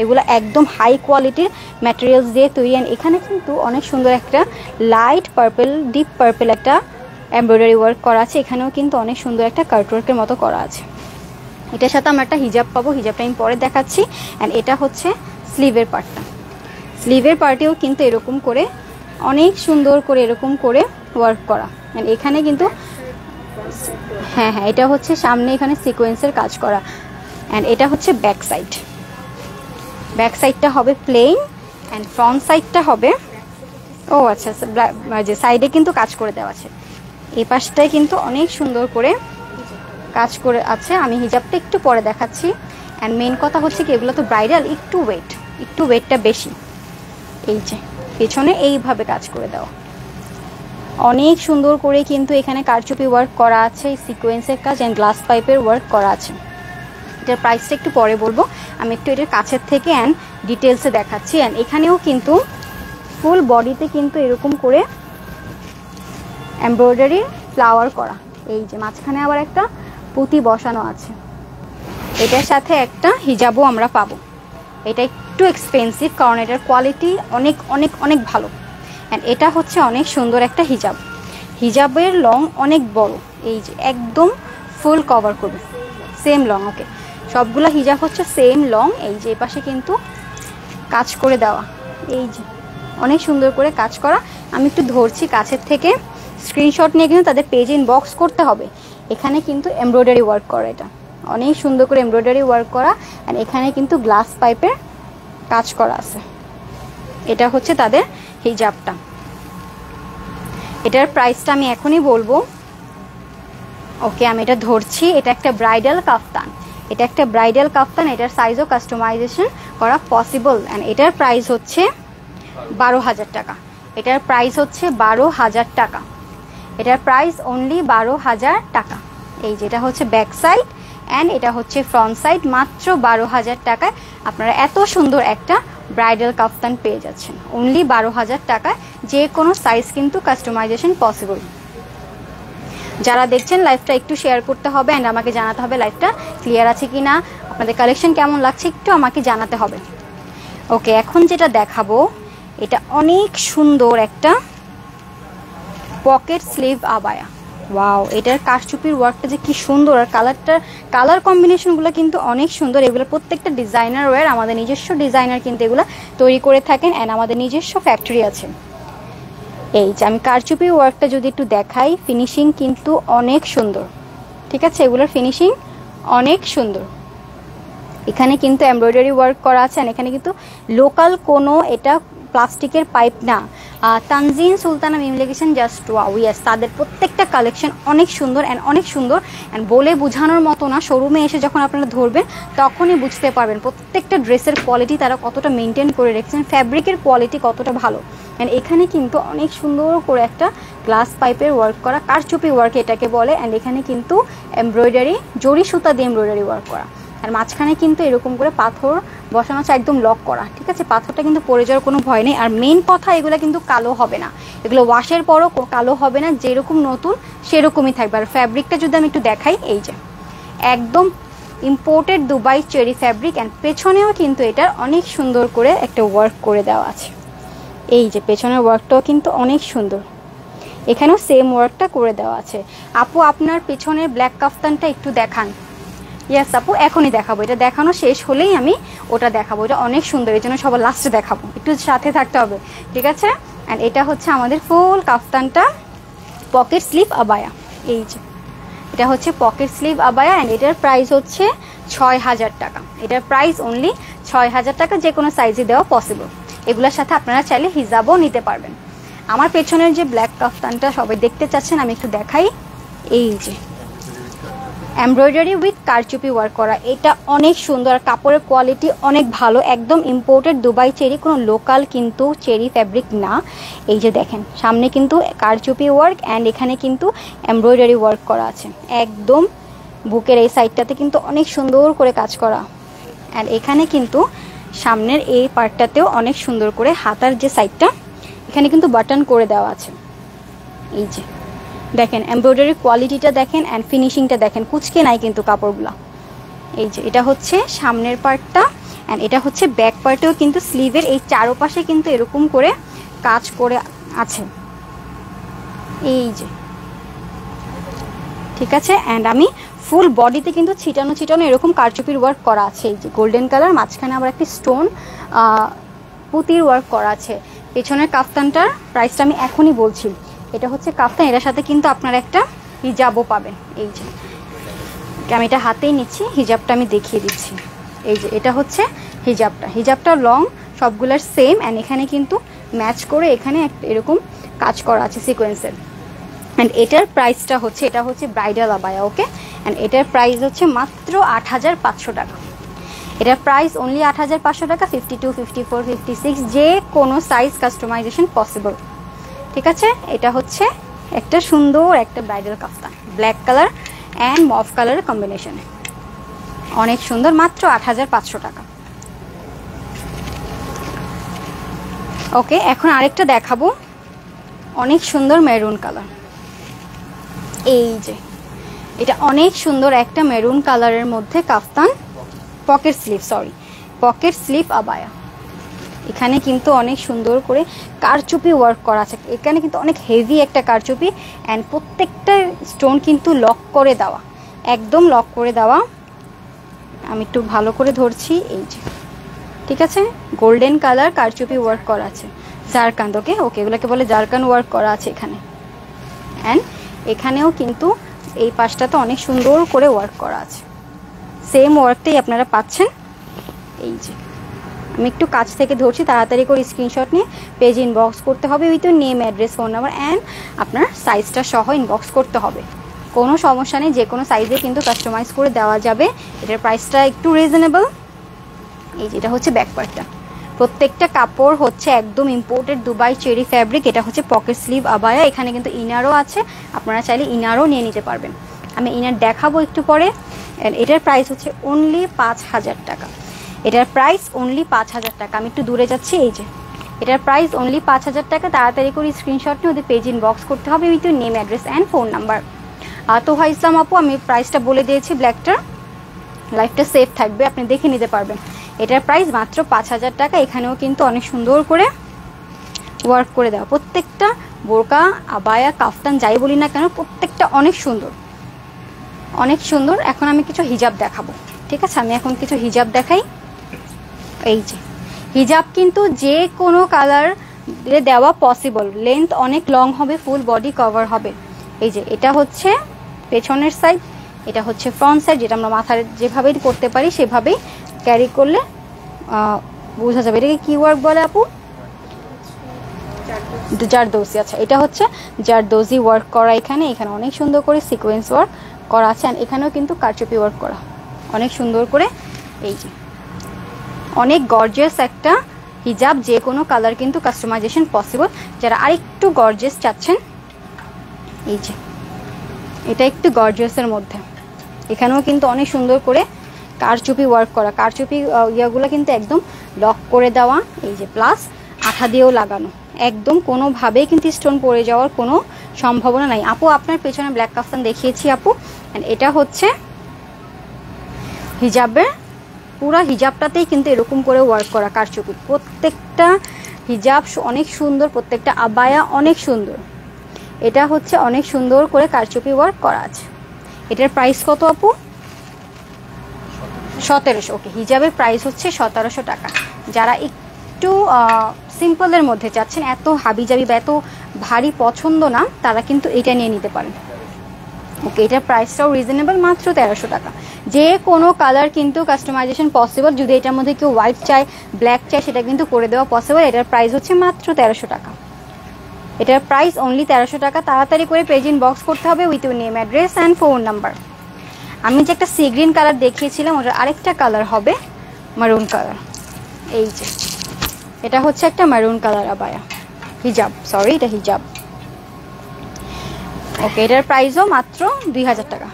এগুলো একদম হাই কোয়ালিটির ম্যাটেরিয়ালস দিয়ে তৈরি। এখানে কিন্তু অনেক সুন্দর একটা লাইট পার্পল, ডিপ পার্পল একটা এমব্রয়ডারি ওয়ার্ক করা আছে। এখানেও কিন্তু অনেক সুন্দর একটা কার্টওয়ার্কের মতো করা আছে। এটার সাথে আমরা একটা হিজাব পাবো, হিজাবটা আমি পরে দেখাচ্ছি। অ্যান্ড এটা হচ্ছে স্লিভের পার্টটা, স্লিভের পার্টেও কিন্তু এরকম করে অনেক সুন্দর করে এরকম করে ওয়ার্ক করা। অ্যান্ড এখানে কিন্তু হ্যাঁ এটা হচ্ছে সামনে এখানে সিকোয়েন্সের কাজ করা। অ্যান্ড এটা হচ্ছে ব্যাক সাইড, ব্যাক সাইডটা হবে প্লেন অ্যান্ড ফ্রন্ট সাইডটা হবে, ও আচ্ছা যে সাইডে কিন্তু কাজ করে দেওয়া আছে। এই পাশটায় কিন্তু অনেক সুন্দর করে কাজ করে আছে। আমি হিজাবটা একটু পরে দেখাচ্ছি। অ্যান্ড মেন কথা হচ্ছে কি এগুলো তো ব্রাইডাল, একটু ওয়েটটা বেশি। এই যে পেছনে এইভাবে কাজ করে দেওয়া, অনেক সুন্দর করে কিন্তু এখানে কারচুপি ওয়ার্ক করা আছে, সিকোয়েন্সের কাজ অ্যান্ড গ্লাস পাইপের ওয়ার্ক করা আছে। এটার প্রাইসটা একটু পরে বলবো, আমি একটু এটার কাছের থেকে অ্যান্ড ডিটেলসে দেখাচ্ছি। অ্যান্ড এখানেও কিন্তু ফুল বডিতে কিন্তু এরকম করে এমব্রয়ডারি ফ্লাওয়ার করা। এই যে মাঝখানে আবার একটা পুঁতি বসানো আছে। এটার সাথে একটা হিজাবও আমরা পাবো। এটা একটু এক্সপেন্সিভ কারণ এটার কোয়ালিটি অনেক অনেক অনেক ভালো। অ্যান্ড এটা হচ্ছে অনেক সুন্দর একটা হিজাব, হিজাবের লং অনেক বড়, এই যে একদম ফুল কভার করবে, সেম লং, ওকে সবগুলো হিজাব হচ্ছে সেম লং। এই যে এই পাশে কিন্তু কাজ করে দেওয়া, এই যে অনেক সুন্দর করে কাজ করা। আমি একটু ধরছি কাছের থেকে, স্ক্রিনশট নিয়ে কিন্তু তাদের পেজে ইনবক্স করতে হবে। এখানে কিন্তু এমব্রয়ডারি ওয়ার্ক করা, এটা অনেক সুন্দর করে এমব্রয়ডারি ওয়ার্ক করা। অ্যান্ড এখানে কিন্তু গ্লাস পাইপের কাজ করা আছে। এটা হচ্ছে তাদের হিজাবটা। এটার প্রাইসটা আমি এখনই বলবো, ওকে আমি এটা ধরছি। এটা একটা ব্রাইডাল কাফতান, এটা একটা ব্রাইডাল কাফতান। এটার সাইজও কাস্টমাইজেশন করা পসিবল। অ্যান্ড এটার প্রাইস হচ্ছে 12,000 টাকা। এটার প্রাইস হচ্ছে 12,000 টাকা। এটার প্রাইস অনলি 12,000 টাকা। এই যেটা হচ্ছে ব্যাক সাইড অ্যান্ড এটা হচ্ছে ফ্রন্ট সাইড, মাত্র 12,000 টাকায় আপনারা এত সুন্দর একটা ব্রাইডাল কাফতান পেয়ে যাচ্ছেন অনলি 12,000 টাকায়। যে কোনো সাইজ কিন্তু কাস্টমাইজেশন পসিবল। যারা দেখছেন লাইভটা একটু শেয়ার করতে হবে অ্যান্ড আমাকে জানাতে হবে লাইভটা ক্লিয়ার আছে কি না, আপনাদের কালেকশন কেমন লাগছে একটু আমাকে জানাতে হবে। ওকে, এখন যেটা দেখাবো এটা অনেক সুন্দর একটা পকেট স্লিভ আবায়া। ওয়াও, এটার কারচুপির ওয়ার্কটা যে কি সুন্দর, আর কালার কম্বিনেশনগুলো কিন্তু অনেক সুন্দর। এগুলো প্রত্যেকটা ডিজাইনার ওয়্যার, আমাদের নিজস্ব ডিজাইনার কিন্তু এগুলো তৈরি করে থাকেন অ্যান্ড আমাদের নিজস্ব ফ্যাক্টরি আছে। এই যে আমি কারচুপির ওয়ার্কটা যদি একটু দেখাই, ফিনিশিং কিন্তু অনেক সুন্দর। ঠিক আছে, এগুলোর ফিনিশিং অনেক সুন্দর। এখানে কিন্তু এমব্রয়ডারি ওয়ার্ক করা আছে আর এখানে কিন্তু লোকাল কোনো এটা প্লাস্টিকের পাইপ না। তানজিন সুলতানা মিমলেগেশন জাস্ট ওয়াও, ইয়েস, তাদের প্রত্যেকটা কালেকশন অনেক সুন্দর অ্যান্ড বলে বোঝানোর মতো না। শোরুমে এসে যখন আপনারা ধরবেন তখনই বুঝতে পারবেন প্রত্যেকটা ড্রেসের কোয়ালিটি তারা কতটা মেনটেন করে রেখেছেন, ফ্যাব্রিকের কোয়ালিটি কতটা ভালো। অ্যান্ড এখানে কিন্তু অনেক সুন্দর করে একটা গ্লাস পাইপের ওয়ার্ক করা, কারচুপি ওয়ার্ক এটাকে বলে। অ্যান্ড এখানে কিন্তু এমব্রয়ডারি, জরি সুতা দিয়ে এমব্রয়ডারি ওয়ার্ক করা, আর মাঝখানে কিন্তু এরকম করে পাথর বসানো আছে, একদম লক করা। ঠিক আছে, পাথরটা কিন্তু পড়ে যাওয়ার কোনো ভয় নেই। আর মেইন কথা, এগুলো কিন্তু কালো হবে না, এগুলো ওয়াশের পরও কালো হবে না, যেরকম নতুন সেরকমই থাকবে। আর ফ্যাব্রিকটা যদি আমি একটু দেখাই, এই যে একদম imported Dubai cherry fabric and পেছনেও কিন্তু এটার অনেক সুন্দর করে একটা ওয়ার্ক করে দেওয়া আছে। এই যে পেছনের ওয়ার্কটাও কিন্তু অনেক সুন্দর, এখানেও সেম ওয়ার্কটা করে দেওয়া আছে। আপু আপনার পেছনের ব্ল্যাক কাফতানটা একটু দেখান। ইয়েস আপু, এখনই দেখাবো, এটা দেখানো শেষ হলেই আমি ওটা দেখাবো। এটা অনেক সুন্দর, এই জন্য সবার লাস্টে দেখাবো, একটু সাথে থাকতে হবে। ঠিক আছে, অ্যান্ড এটা হচ্ছে আমাদের ফুল কাফতানটা পকেট স্লিভ আবায়া। এই যে এটা হচ্ছে পকেট স্লিভ আবায়া অ্যান্ড এটার প্রাইস হচ্ছে 6,000 টাকা। এটার প্রাইস অনলি 6,000 টাকা, যে কোনো সাইজে দেওয়া পসিবল। এগুলোর সাথে আপনারা চাইলে হিজাবও নিতে পারবেন। আমার পেছনের যে ব্ল্যাক কাফতানটা সবাই দেখতে চাচ্ছেন, আমি একটু দেখাই। এই যে এমব্রয়ডারি উইথ কারচুপি ওয়ার্ক করা, এটা অনেক সুন্দর, কাপড়ের কোয়ালিটি অনেক ভালো, একদম ইম্পোর্টেড দুবাই চেরি, কোনো লোকাল কিন্তু চেরি ফ্যাব্রিক না। এই যে দেখেন সামনে কিন্তু কারচুপি ওয়ার্ক অ্যান্ড এখানে কিন্তু এমব্রয়ডারি ওয়ার্ক করা আছে, একদম বুকের এই সাইডটাতে কিন্তু অনেক সুন্দর করে কাজ করা। অ্যান্ড এখানে কিন্তু সামনের এই পার্টটাতেও অনেক সুন্দর করে হাতার যে সাইডটা, এখানে কিন্তু বাটন করে দেওয়া আছে। এই যে দেখেন এমব্রয়ডারি কোয়ালিটিটা দেখেন অ্যান্ড ফিনিশিংটা দেখেন, কুচকে নাই কিন্তু কাপড়গুলো। এই যে এটা হচ্ছে সামনের পার্টটা অ্যান্ড এটা হচ্ছে ব্যাক পার্টেও কিন্তু স্লিভের এই চারপাশে কিন্তু এরকম করে কাজ করে আছে। এই যে ঠিক আছে, অ্যান্ড আমি ফুল বডিতে কিন্তু ছিটানো ছিটানো এরকম কারচুপির ওয়ার্ক করা আছে। এই যে গোল্ডেন কালার, মাঝখানে আবার একটি স্টোন পুতির ওয়ার্ক করা আছে। পেছনের কাফতানটার প্রাইসটা আমি এখনই বলছি। এটা হচ্ছে কাফতান, এটার সাথে কিন্তু আপনারা একটা হিজাবও পাবেন। এই যে আমি এটা হাতেই নিচ্ছি, হিজাবটা আমি দেখিয়ে দিচ্ছি। এই যে এটা হচ্ছে হিজাবটা লং, সবগুলোর সেম অ্যান্ড এখানে কিন্তু ম্যাচ করে এখানে এরকম কাজ করা আছে সিকোয়েন্সের। অ্যান্ড এটার প্রাইসটা হচ্ছে, এটা হচ্ছে ব্রাইডাল আবায়া, ওকে। অ্যান্ড এটার প্রাইস হচ্ছে মাত্র 8,500 টাকা। এটার প্রাইস অনলি 8,500 টাকা। 52, 54, 56 যে কোনো সাইজ কাস্টমাইজেশন পসিবল। ঠিক আছে, এটা হচ্ছে একটা সুন্দর একটা bridal kaftan, black colour and mauve কালারের কম্বিনেশনে, অনেক সুন্দর, মাত্র 8,500 টাকা। ওকে, এখন আরেকটা দেখাবো, অনেক সুন্দর মেরুন কালার। এই যে এটা অনেক সুন্দর একটা মেরুন কালারের মধ্যে কাফতান, পকেট স্লিভ আবায়া। এখানে কিন্তু অনেক সুন্দর করে কারচুপি ওয়ার্ক করা আছে, এখানে কিন্তু অনেক হেভি একটা কারচুপি অ্যান্ড প্রত্যেকটা স্টোন কিন্তু লক করে দেওয়া, একদম লক করে দেওয়া। আমি একটু ভালো করে ধরছি। এই যে ঠিক আছে, গোল্ডেন কালার কারচুপি ওয়ার্ক করা আছে, জারকান, ওকে এগুলোকে বলে জারকান ওয়ার্ক করা আছে এখানে। অ্যান্ড এখানেও কিন্তু এই পাশটাতে অনেক সুন্দর করে ওয়ার্ক করা আছে, সেম ওয়ার্কটাই আপনারা পাচ্ছেন। এই যে আমি একটু কাছ থেকে ধরছি, তাড়াতাড়ি করে স্ক্রিনশট নিয়ে পেজ ইনবক্স করতে হবে with name, address, phone number and আপনার সাইজটা সহ ইনবক্স করতে হবে। কোনো সমস্যা নেই, যে কোনো সাইজে কিন্তু কাস্টমাইজ করে দেওয়া যাবে। এটার প্রাইসটা একটু রিজনেবল। এই যেটা হচ্ছে ব্যাক পার্টটা, প্রত্যেকটা কাপড় হচ্ছে একদম ইম্পোর্টেড দুবাই চেরি ফ্যাব্রিক। এটা হচ্ছে পকেট স্লিভ আবায়া, এখানে কিন্তু ইনারও আছে, আপনারা চাইলে ইনারও নিয়ে নিতে পারবেন। আমি ইনার দেখাবো একটু পরে। এটার প্রাইস হচ্ছে অনলি 5000 টাকা। এটার প্রাইস অনলি 5000 টাকা। আমি একটু দূরে যাচ্ছি, এই যে এটার প্রাইস অনলি 5000 টাকা। তাড়াতাড়ি করে স্ক্রিনশট নিয়ে ওদের পেজ ইনবক্স করতে হবে with name, address and phone number. Toha Islam আপু, আমি প্রাইসটা বলে দিয়েছি, ব্ল্যাকটার লাইফটা সেফ থাকবে, আপনি দেখে নিতে পারবেন। এটার প্রাইস মাত্র 5000 টাকা। এখানেও কিন্তু অনেক সুন্দর করে ওয়ার্ক করে দেওয়া, প্রত্যেকটা বোরকা আবায়া কাফতান যাই বলি না কেন প্রত্যেকটা অনেক সুন্দর, অনেক সুন্দর। এখন আমি কিছু হিজাব দেখাবো, ঠিক আছে? আমি এখন কিছু হিজাব দেখাই। এই যে হিজাব কিন্তু যে কোনো কালার দেওয়া পসিবল, লেন্থ অনেক লং হবে, ফুল বডি কভার হবে। এই যে এটা হচ্ছে পেছনের সাইড, এটা হচ্ছে ফ্রন্ট সাইড, যেটা আমরা মাথায় যেভাবেই করতে পারি সেভাবেই ক্যারি করলে বোঝা যাবে। এটাকে কি ওয়ার্ক বলে আপু? জারদৌসি। আচ্ছা, এটা হচ্ছে জারদৌসি ওয়ার্ক করা। এখানে অনেক সুন্দর করে সিকোয়েন্স ওয়ার্ক করা আছে, আর এখানেও কিন্তু কারচুপি ওয়ার্ক করা অনেক সুন্দর করে। এই যে অনেক গর্জিয়াস একটা হিজাব, যে কোনো কালার কিন্তু কাস্টমাইজেশন পসিবল। যারা আরেকটু গর্জিয়াস চাচ্ছেন, এই যে এটা একটু গর্জিয়াসের মধ্যে, এখানেও কিন্তু অনেক সুন্দর করে কারচুপি ওয়ার্ক করা, কারচুপি ইয়াগুলো কিন্তু একদম লক করে দেওয়া। এই যে প্লাস আঠা দিয়েও লাগানো, একদম কোনোভাবেই কিন্তু স্টোন পড়ে যাওয়ার কোনো সম্ভাবনা নাই। আপু আপনার পেছনে ব্ল্যাক কাফতান দেখিয়েছি আপু, এটা হচ্ছে হিজাবের পুরা হিজাবটাতেই কিন্তু এরকম করে ওয়ার্ক করা কারচুপি। প্রত্যেকটা হিজাব অনেক সুন্দর, প্রত্যেকটা আবায়া অনেক সুন্দর। এটা হচ্ছে অনেক সুন্দর করে কারচুপি ওয়ার্ক করা আছে। এটার প্রাইস কত আপু? 1700। ওকে, হিজাবের প্রাইস হচ্ছে 1700 টাকা। যারা একটু সিম্পলের মধ্যে চাচ্ছেন, এত হাবিজাবি বা এত ভারী পছন্দ না, তারা কিন্তু এটা নিয়ে নিতে পারেন। ওকে, এটার প্রাইসটাও রিজনেবল, মাত্র 1300 টাকা। যে কোনো কালার কিন্তু কাস্টমাইজেশন পসিবল। যদি এটার মধ্যে কেউ হোয়াইট চায়, ব্ল্যাক চায়, সেটা কিন্তু করে দেওয়া পসিবল। এটার প্রাইস হচ্ছে মাত্র 1300 টাকা। এটার প্রাইস অনলি 1300 টাকা। তাড়াতাড়ি করে পেজ ইনবক্স করতে হবে with your name, address and phone number. আমি যে একটা সি গ্রিন কালার দেখিয়েছিলাম, ওটার আরেকটা কালার হবে মারুন কালার। এই যে এটা হচ্ছে একটা মারুন কালার আবায়া হিজাব, সরি এটা হিজাব। ওকে, এটার প্রাইসও মাত্র 2000 টাকা।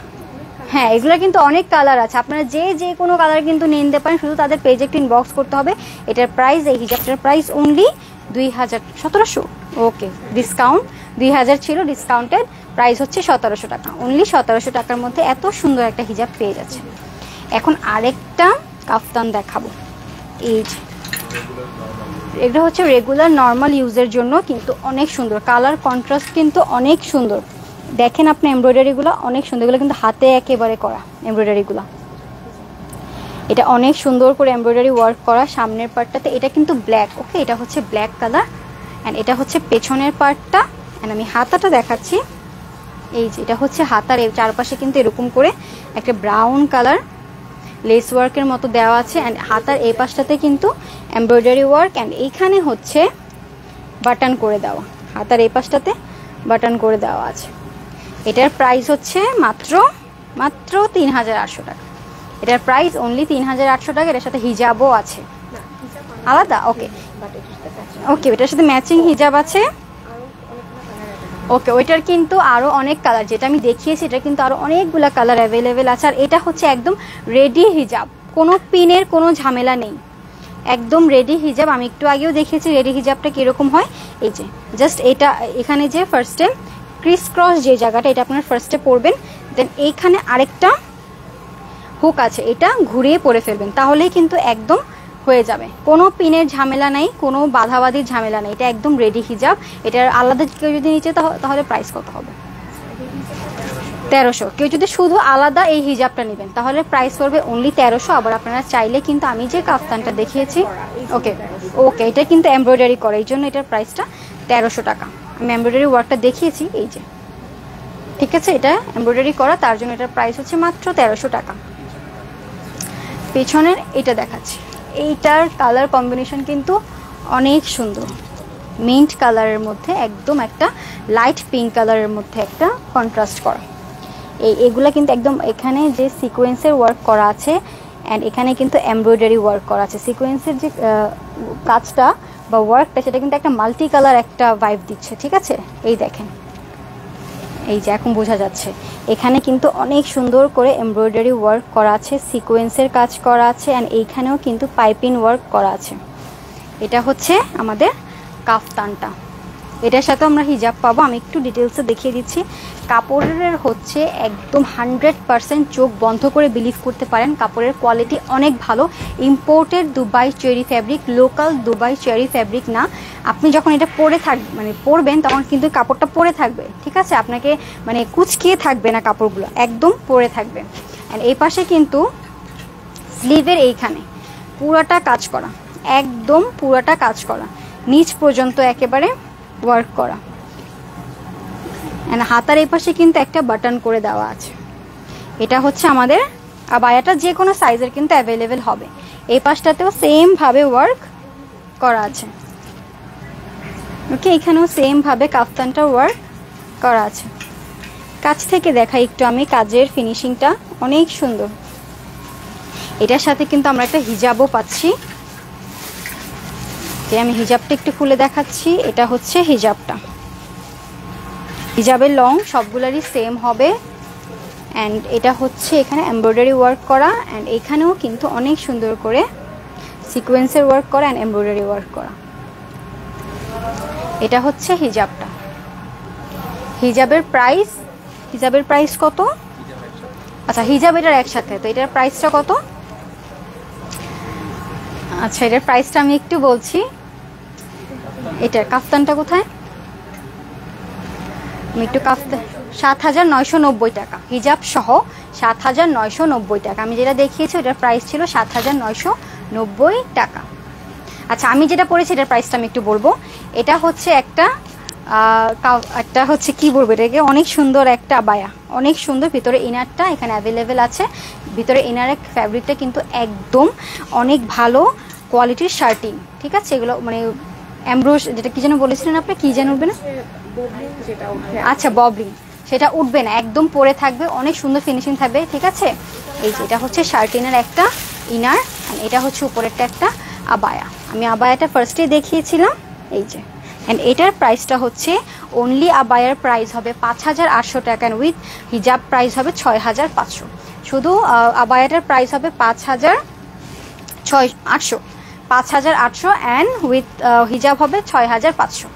হ্যাঁ, এগুলো কিন্তু অনেক কালার আছে, আপনারা যে কোনো কালার কিন্তু নিয়ে নিতে পারেন, শুধু তাদের পেজে একটু ইনবক্স করতে হবে। এটার প্রাইস, এই হিজাবটার প্রাইস অনলি 1700। ওকে, ডিসকাউন্ট 2000 ছিল, ডিসকাউন্টেড প্রাইস হচ্ছে 1700 টাকা। অনলি 1700 টাকার মধ্যে এত সুন্দর একটা হিজাব পেয়ে যাচ্ছে। এখন আরেকটা কাফতান দেখাবো। এই যে এটা হচ্ছে রেগুলার নর্মাল ইউজের জন্য, কিন্তু অনেক সুন্দর, কালার কন্ট্রাস্ট কিন্তু অনেক সুন্দর। দেখেন আপনি এমব্রয়ডারিগুলো অনেক সুন্দর, এগুলো কিন্তু হাতে একেবারে করা এমব্রয়ডারিগুলো। এটা অনেক সুন্দর করে এমব্রয়ডারি ওয়ার্ক করা সামনের পার্টটাতে। এটা কিন্তু ব্ল্যাক। ওকে, এটা হচ্ছে ব্ল্যাক কালার, অ্যান্ড এটা হচ্ছে পেছনের পার্টটা। অ্যান্ড আমি হাতাটা দেখাচ্ছি। এই যে এটা হচ্ছে হাতার চারপাশে কিন্তু এরকম করে একটা ব্রাউন কালার লেস ওয়ার্কের মতো দেওয়া আছে, অ্যান্ড হাতার এই পাশটাতে কিন্তু এমব্রয়ডারি ওয়ার্ক, অ্যান্ড এইখানে হচ্ছে বাটন করে দেওয়া, হাতার এই পাশটাতে বাটন করে দেওয়া আছে। এটার প্রাইস হচ্ছে মাত্র 3800 টাকা। এটার প্রাইস অনলি 3800 টাকা। এটার সাথে হিজাবও আছে আলাদা। ওকে ওকে, এটার সাথে ম্যাচিং হিজাব আছে। ওকে, ওইটার কিন্তু আরও অনেক কালার, যেটা আমি দেখিয়েছি এটা কিন্তু আরও অনেকগুলো কালার অ্যাভেলেবেল আছে। আর এটা হচ্ছে একদম রেডি হিজাব, কোনো পিনের কোনো ঝামেলা নেই, একদম রেডি হিজাব। আমি একটু আগেও দেখিয়েছি রেডি হিজাবটা কীরকম হয়। এই যে জাস্ট এটা এখানে যে ফার্স্টে ক্রিস ক্রস যে জায়গাটা, এটা আপনার ফার্স্টে পরবেন, দেন এইখানে আরেকটা হুক আছে, এটা ঘুরিয়ে পরে ফেলবেন, তাহলেই কিন্তু একদম হয়ে যাবে। কোনো পিনের ঝামেলা নাই, কোনো বাধাবাধির ঝামেলা নেই। এটা একদম রেডি হিজাব। এটার আলাদা কেউ যদি নিচে তাহলে প্রাইস কত হবে? 1300। কেউ যদি শুধু আলাদা এই হিজাবটা নেবেন তাহলে প্রাইস পড়বে অনলি 1300। আবার আপনারা চাইলে কিন্তু আমি যে কাফতানটা দেখিয়েছি, ওকে ওকে, এটা কিন্তু এমব্রয়ডারি করা, এই জন্য এটার প্রাইসটা 1300 টাকা। আমি এমব্রয়ডারি ওয়ার্কটা দেখিয়েছি, এই যে ঠিক আছে, এটা এমব্রয়ডারি করা, তার জন্য এটার প্রাইস হচ্ছে মাত্র 1300 টাকা। পেছনের এটা দেখাচ্ছি, এইটার কালার কম্বিনেশন কিন্তু অনেক সুন্দর, মিন্ট কালারের মধ্যে একদম একটা লাইট পিঙ্ক কালারের মধ্যে একটা কন্ট্রাস্ট করা। এগুলা কিন্তু একদম এখানে যে সিকোয়েন্সের ওয়ার্ক করা আছে, অ্যান্ড এখানে কিন্তু এমব্রয়ডারি ওয়ার্ক করা আছে। সিকোয়েন্সের যে কাজটা বা ওয়ার্কটা সেটা কিন্তু একটা মাল্টি কালার একটা ভাইব দিচ্ছে, ঠিক আছে। এই দেখেন, এই যে এখন বোঝা যাচ্ছে এখানে কিন্তু অনেক সুন্দর করে এমব্রয়ডারি ওয়ার্ক করা আছে, সিকোয়েন্সের কাজ করা আছে, অ্যান্ড এইখানেও কিন্তু পাইপিং ওয়ার্ক করা আছে। এটা হচ্ছে আমাদের কাফতানটা, এটার সাথে আমরা হিজাব পাবো। আমি একটু ডিটেলসে দেখিয়ে দিচ্ছি। কাপড়ের হচ্ছে একদম 100% চোখ বন্ধ করে বিলিভ করতে পারেন, কাপড়ের কোয়ালিটি অনেক ভালো। Imported Dubai cherry fabric, local Dubai cherry fabric না। আপনি যখন এটা পরবেন তখন কিন্তু কাপড়টা পরে থাকবে, ঠিক আছে, আপনাকে মানে কুচকিয়ে থাকবে না, কাপড়গুলো একদম পরে থাকবে। অ্যান্ড এই পাশে কিন্তু স্লিভের এইখানে পুরাটা কাজ করা, একদম পুরাটা কাজ করা, নিচ পর্যন্ত একেবারে ওয়ার্ক করা। এন্ড হাতার এই পাশে কিন্তু একটা বাটন করে দেওয়া আছে। এটা হচ্ছে আমাদের আবায়াটা, যে কোনো সাইজের কিন্তু অ্যাভেলেবেল হবে। এই পাশটাতেও সেম ভাবে ওয়ার্ক করা আছে। ওকে, এখানেও সেম ভাবে কাফতানটা ওয়ার্ক করা আছে। কাছ থেকে দেখাই একটু আমি কাজের ফিনিশিংটা, অনেক সুন্দর। এটার সাথে কিন্তু আমরা একটা হিজাবও পাচ্ছি, যে আমি হিজাবটা একটু খুলে দেখাচ্ছি। এটা হচ্ছে হিজাবটা, হিজাবের লং সবগুলারই সেম হবে। অ্যান্ড এটা হচ্ছে এখানে এমব্রয়ডারি ওয়ার্ক করা, অ্যান্ড এখানেও কিন্তু অনেক সুন্দর করে সিকোয়েন্সের ওয়ার্ক করা অ্যান্ড এমব্রয়ডারি ওয়ার্ক করা। এটা হচ্ছে হিজাবটা। হিজাবের প্রাইস কত? আচ্ছা, হিজাব এটার একসাথে, তো এটার প্রাইসটা কত? আচ্ছা, এটার প্রাইসটা আমি একটু বলছি। এটার কাফতানটা কোথায়? আমি একটু কাফতান ৭,৯৯০ টাকা, হিজাব সহ ৭,৯৯০ টাকা। আমি যেটা দেখিয়েছি ওটার প্রাইস ছিল ৭,৯৯০ টাকা। আচ্ছা, আমি যেটা পরেছি এটার প্রাইসটা আমি একটু বলবো। এটা হচ্ছে একটা হচ্ছে কি বলবো এটাকে, অনেক সুন্দর একটা আবায়া, অনেক সুন্দর। ভিতরে ইনারটা এখানে অ্যাভেলেবেল আছে। ভিতরে ইনারের ফ্যাব্রিকটা কিন্তু একদম অনেক ভালো কোয়ালিটির শার্টিং, ঠিক আছে। এগুলো মানে যেটা কি যেন বলেছিলেন আপনি, কি যেন উঠবে না? আচ্ছা, ববলিং, সেটা উঠবে না, একদম পরে থাকবে, অনেক সুন্দর ফিনিশিং থাকবে, ঠিক আছে। এই যে এটা হচ্ছে শার্টিনের একটা ইনার, এটা হচ্ছে উপরেরটা একটা আবায়া। আমি আবায়াটা ফার্স্টেই দেখিয়েছিলাম, এই যে। অ্যান্ড এটার প্রাইসটা হচ্ছে অনলি আবায়ার প্রাইস হবে ৫,৮০০ টাকা, উইথ হিজাব প্রাইস হবে ৬,৫০০। শুধু আবায়াটার প্রাইস হবে ৫,৮০০ অ্যান্ড উইথ হিজাব হবে ৬,৫০০।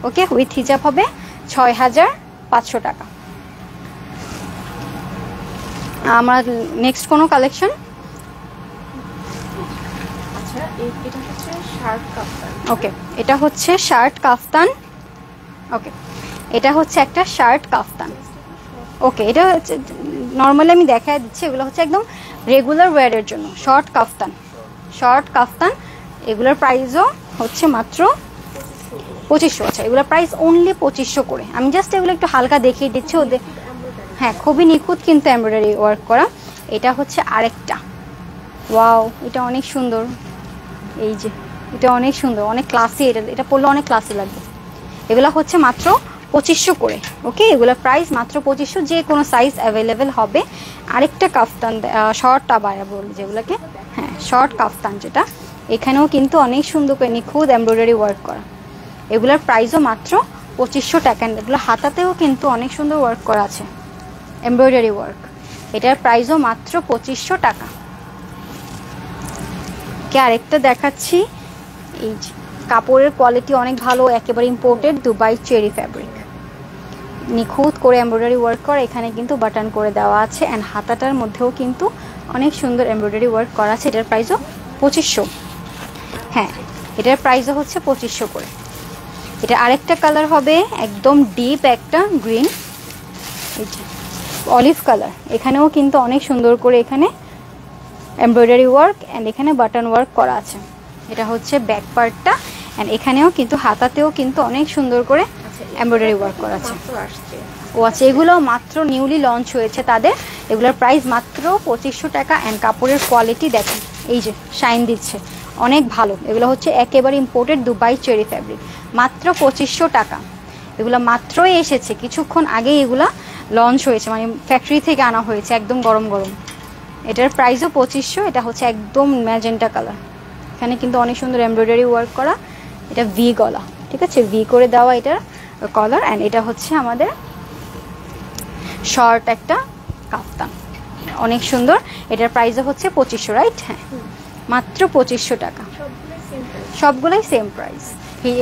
ওকে, উইথ হিজাব হবে ৬,৫০০ টাকা। আমার নেক্সট কোনো কালেকশন? ওকে, এটা হচ্ছে শার্ট কাফতান। ওকে, এটা হচ্ছে একটা শার্ট কাফতান। ওকে, এটা নর্মালি আমি দেখাই দিচ্ছি, এগুলো হচ্ছে একদম রেগুলার ওয়্যারের জন্য শর্ট কাফতান। এগুলোর প্রাইসও হচ্ছে মাত্র ২৫০০। আচ্ছা, এগুলোর প্রাইস অনলি ২৫০০ করে। আমি জাস্ট এগুলো একটু হালকা দেখিয়ে দিচ্ছি ওদের। হ্যাঁ, খুবই নিখুঁত কিন্তু এমব্রয়ডারি ওয়ার্ক করা। এটা হচ্ছে আরেকটা, ওয়াও, এটা অনেক সুন্দর। এই যে এটা অনেক সুন্দর, অনেক ক্লাসি, এটা পরলে অনেক ক্লাসি লাগবে। এগুলো হচ্ছে মাত্র ২৫০০ করে। ওকে, এগুলোর প্রাইস মাত্র ২৫০০, যে কোনো সাইজ অ্যাভেলেবেল হবে। আরেকটা কাফতান, শর্ট আবায়া বলি যেগুলোকে, হ্যাঁ শর্ট কাফতান, যেটা এখানেও কিন্তু অনেক সুন্দর করে নিখুঁত এমব্রয়ডারি ওয়ার্ক করা। এগুলোর প্রাইসও মাত্র ২৫০০ টাকা। এগুলো হাতাতেও কিন্তু অনেক সুন্দর ওয়ার্ক করা আছে, এমব্রয়ডারি ওয়ার্ক। এটার প্রাইসও মাত্র ২৫০০ টাকা। কে আরেকটা দেখাচ্ছি, এই যে কাপড়ের কোয়ালিটি অনেক ভালো, একেবারে ইম্পোর্টেড দুবাই চেরি ফ্যাব্রিক, নিখুঁত করে এমব্রয়ডারি ওয়ার্ক করা। এখানে কিন্তু বাটন করে দেওয়া আছে, অ্যান্ড হাতাটার মধ্যেও কিন্তু অনেক সুন্দর এমব্রয়ডারি ওয়ার্ক করা আছে। এটার প্রাইসও ২৫০০। হ্যাঁ, এটার প্রাইসও হচ্ছে ২৫০০ করে। এটা আরেকটা কালার হবে একদম ডিপ একটা গ্রিন, এই যে অলিভ কালার। এখানেও কিন্তু অনেক সুন্দর করে এখানে এমব্রয়ডারি ওয়ার্ক অ্যান্ড এখানে বাটন ওয়ার্ক করা আছে। এটা হচ্ছে ব্যাক পার্টটা, অ্যান্ড এখানেও কিন্তু হাতাতেও কিন্তু অনেক সুন্দর করে এমব্রয়ডারি ওয়ার্ক করা আছে। ও আচ্ছা, এগুলো মাত্র নিউলি লঞ্চ হয়েছে তাদের। এগুলোর প্রাইস মাত্র ২৫০০ টাকা। অ্যান্ড কাপড়ের কোয়ালিটি দেখেন, এই যে শাইন দিচ্ছে, অনেক ভালো। এগুলো হচ্ছে একেবারে ইম্পোর্টেড দুবাই চেরি ফ্যাব্রিক, মাত্র ২৫০০ টাকা। এগুলো মাত্রই এসেছে, কিছুক্ষণ আগেই এগুলা লঞ্চ হয়েছে, মানে ফ্যাক্টরি থেকে আনা হয়েছে, একদম গরম গরম। এটার প্রাইসও 2500। এটা হচ্ছে একদম ম্যাজেন্টা কালার, এখানে কিন্তু অনেক সুন্দর এমব্রয়ডারি ওয়ার্ক করা। এটা ভি গলা, ঠিক আছে, ভি করে দেওয়া এটার কলার। অ্যান্ড এটা হচ্ছে আমাদের শর্ট একটা কাফতান, অনেক সুন্দর। এটার প্রাইসও হচ্ছে 2500, রাইট? হ্যাঁ, মাত্র 2500 টাকা, সবগুলোই সেম প্রাইস।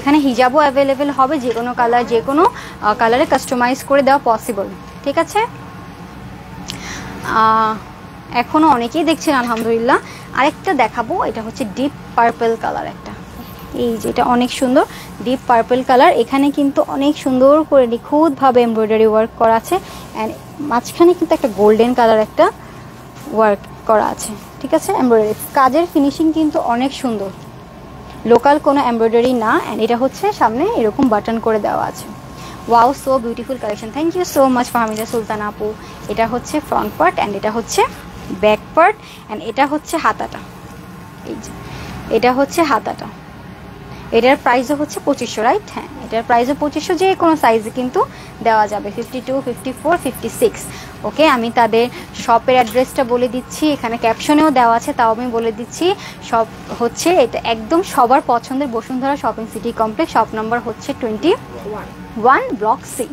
এখানে হিজাবও অ্যাভেলেবেল হবে, যে কোনো কালার, যে কোনো কালারে কাস্টমাইজ করে দেওয়া পসিবল, ঠিক আছে। এখনও অনেকেই দেখছেন আলহামদুলিল্লাহ। আরেকটা দেখাবো, এটা হচ্ছে ডিপ পার্পল কালার একটা, এই যে এটা অনেক সুন্দর ডিপ পার্পল কালার। এখানে কিন্তু অনেক সুন্দর করে নিখুঁতভাবে এমব্রয়ডারি ওয়ার্ক করা আছে। অ্যান্ড মাঝখানে কিন্তু একটা গোল্ডেন কালার একটা ওয়ার্ক করা আছে, ঠিক আছে। এমব্রয়ডারি কাজের ফিনিশিং কিন্তু অনেক সুন্দর, লোকাল কোনো এমব্রয়ডারি না। অ্যান্ড এটা হচ্ছে সামনে এরকম বাটন করে দেওয়া আছে। Wow, so beautiful collection, thank you so much Fahmida Sultan আপু। এটা হচ্ছে ফ্রন্ট পার্ট অ্যান্ড এটা হচ্ছে ব্যাক পার্ট। অ্যান্ড এটা হচ্ছে হাতাটা, এই যে এটা হচ্ছে হাতাটা। এটার প্রাইসও হচ্ছে 2500, রাইট? হ্যাঁ, এটার প্রাইসও 2500, যে কোনো সাইজে কিন্তু দেওয়া যাবে, 52, 54, 56। ওকে, আমি তাদের শপের অ্যাড্রেসটা বলে দিচ্ছি, এখানে ক্যাপশনেও দেওয়া আছে, তাও আমি বলে দিচ্ছি। শপ হচ্ছে এটা একদম সবার পছন্দের Bashundhara shopping city complex, shop number হচ্ছে 21, ব্লক সি।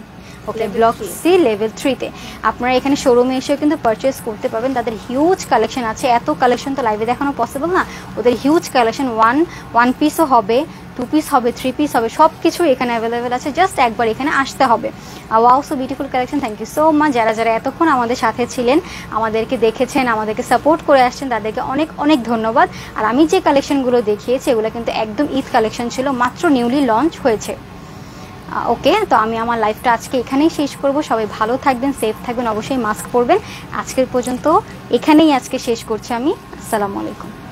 ওকে, ব্লক সি লেভেল 3-তে। আপনারা এখানে শোরুমে এসেও কিন্তু পারচেস করতে পারবেন, তাদের হিউজ কালেকশন আছে। এত কালেকশন তো লাইভে দেখানো পসিবল না, ওদের হিউজ কালেকশন। ওয়ান পিসও হবে, 2 পিস হবে, 3 পিস হবে, সব কিছু এখানে অ্যাভেলেবেল আছে। জাস্ট একবার এখানে আসতে হবে। Wow, so beautiful collection, thank you so much. যারা যারা এতক্ষণ আমাদের সাথে ছিলেন, আমাদেরকে দেখেছেন, আমাদেরকে সাপোর্ট করে আসছেন, তাদেরকে অনেক অনেক ধন্যবাদ। আর আমি যে কালেকশনগুলো দেখিয়েছি এগুলো কিন্তু একদম ঈদ কালেকশন ছিল, মাত্র নিউলি লঞ্চ হয়েছে। ওকে, তো আমি আমার লাইফটা আজকে এখানেই শেষ করব। সবাই ভালো থাকবেন, সেফ থাকবেন, অবশ্যই মাস্ক পরবেন। আজকের পর্যন্ত এখানেই আজকে শেষ করছি আমি। আসসালামু আলাইকুম।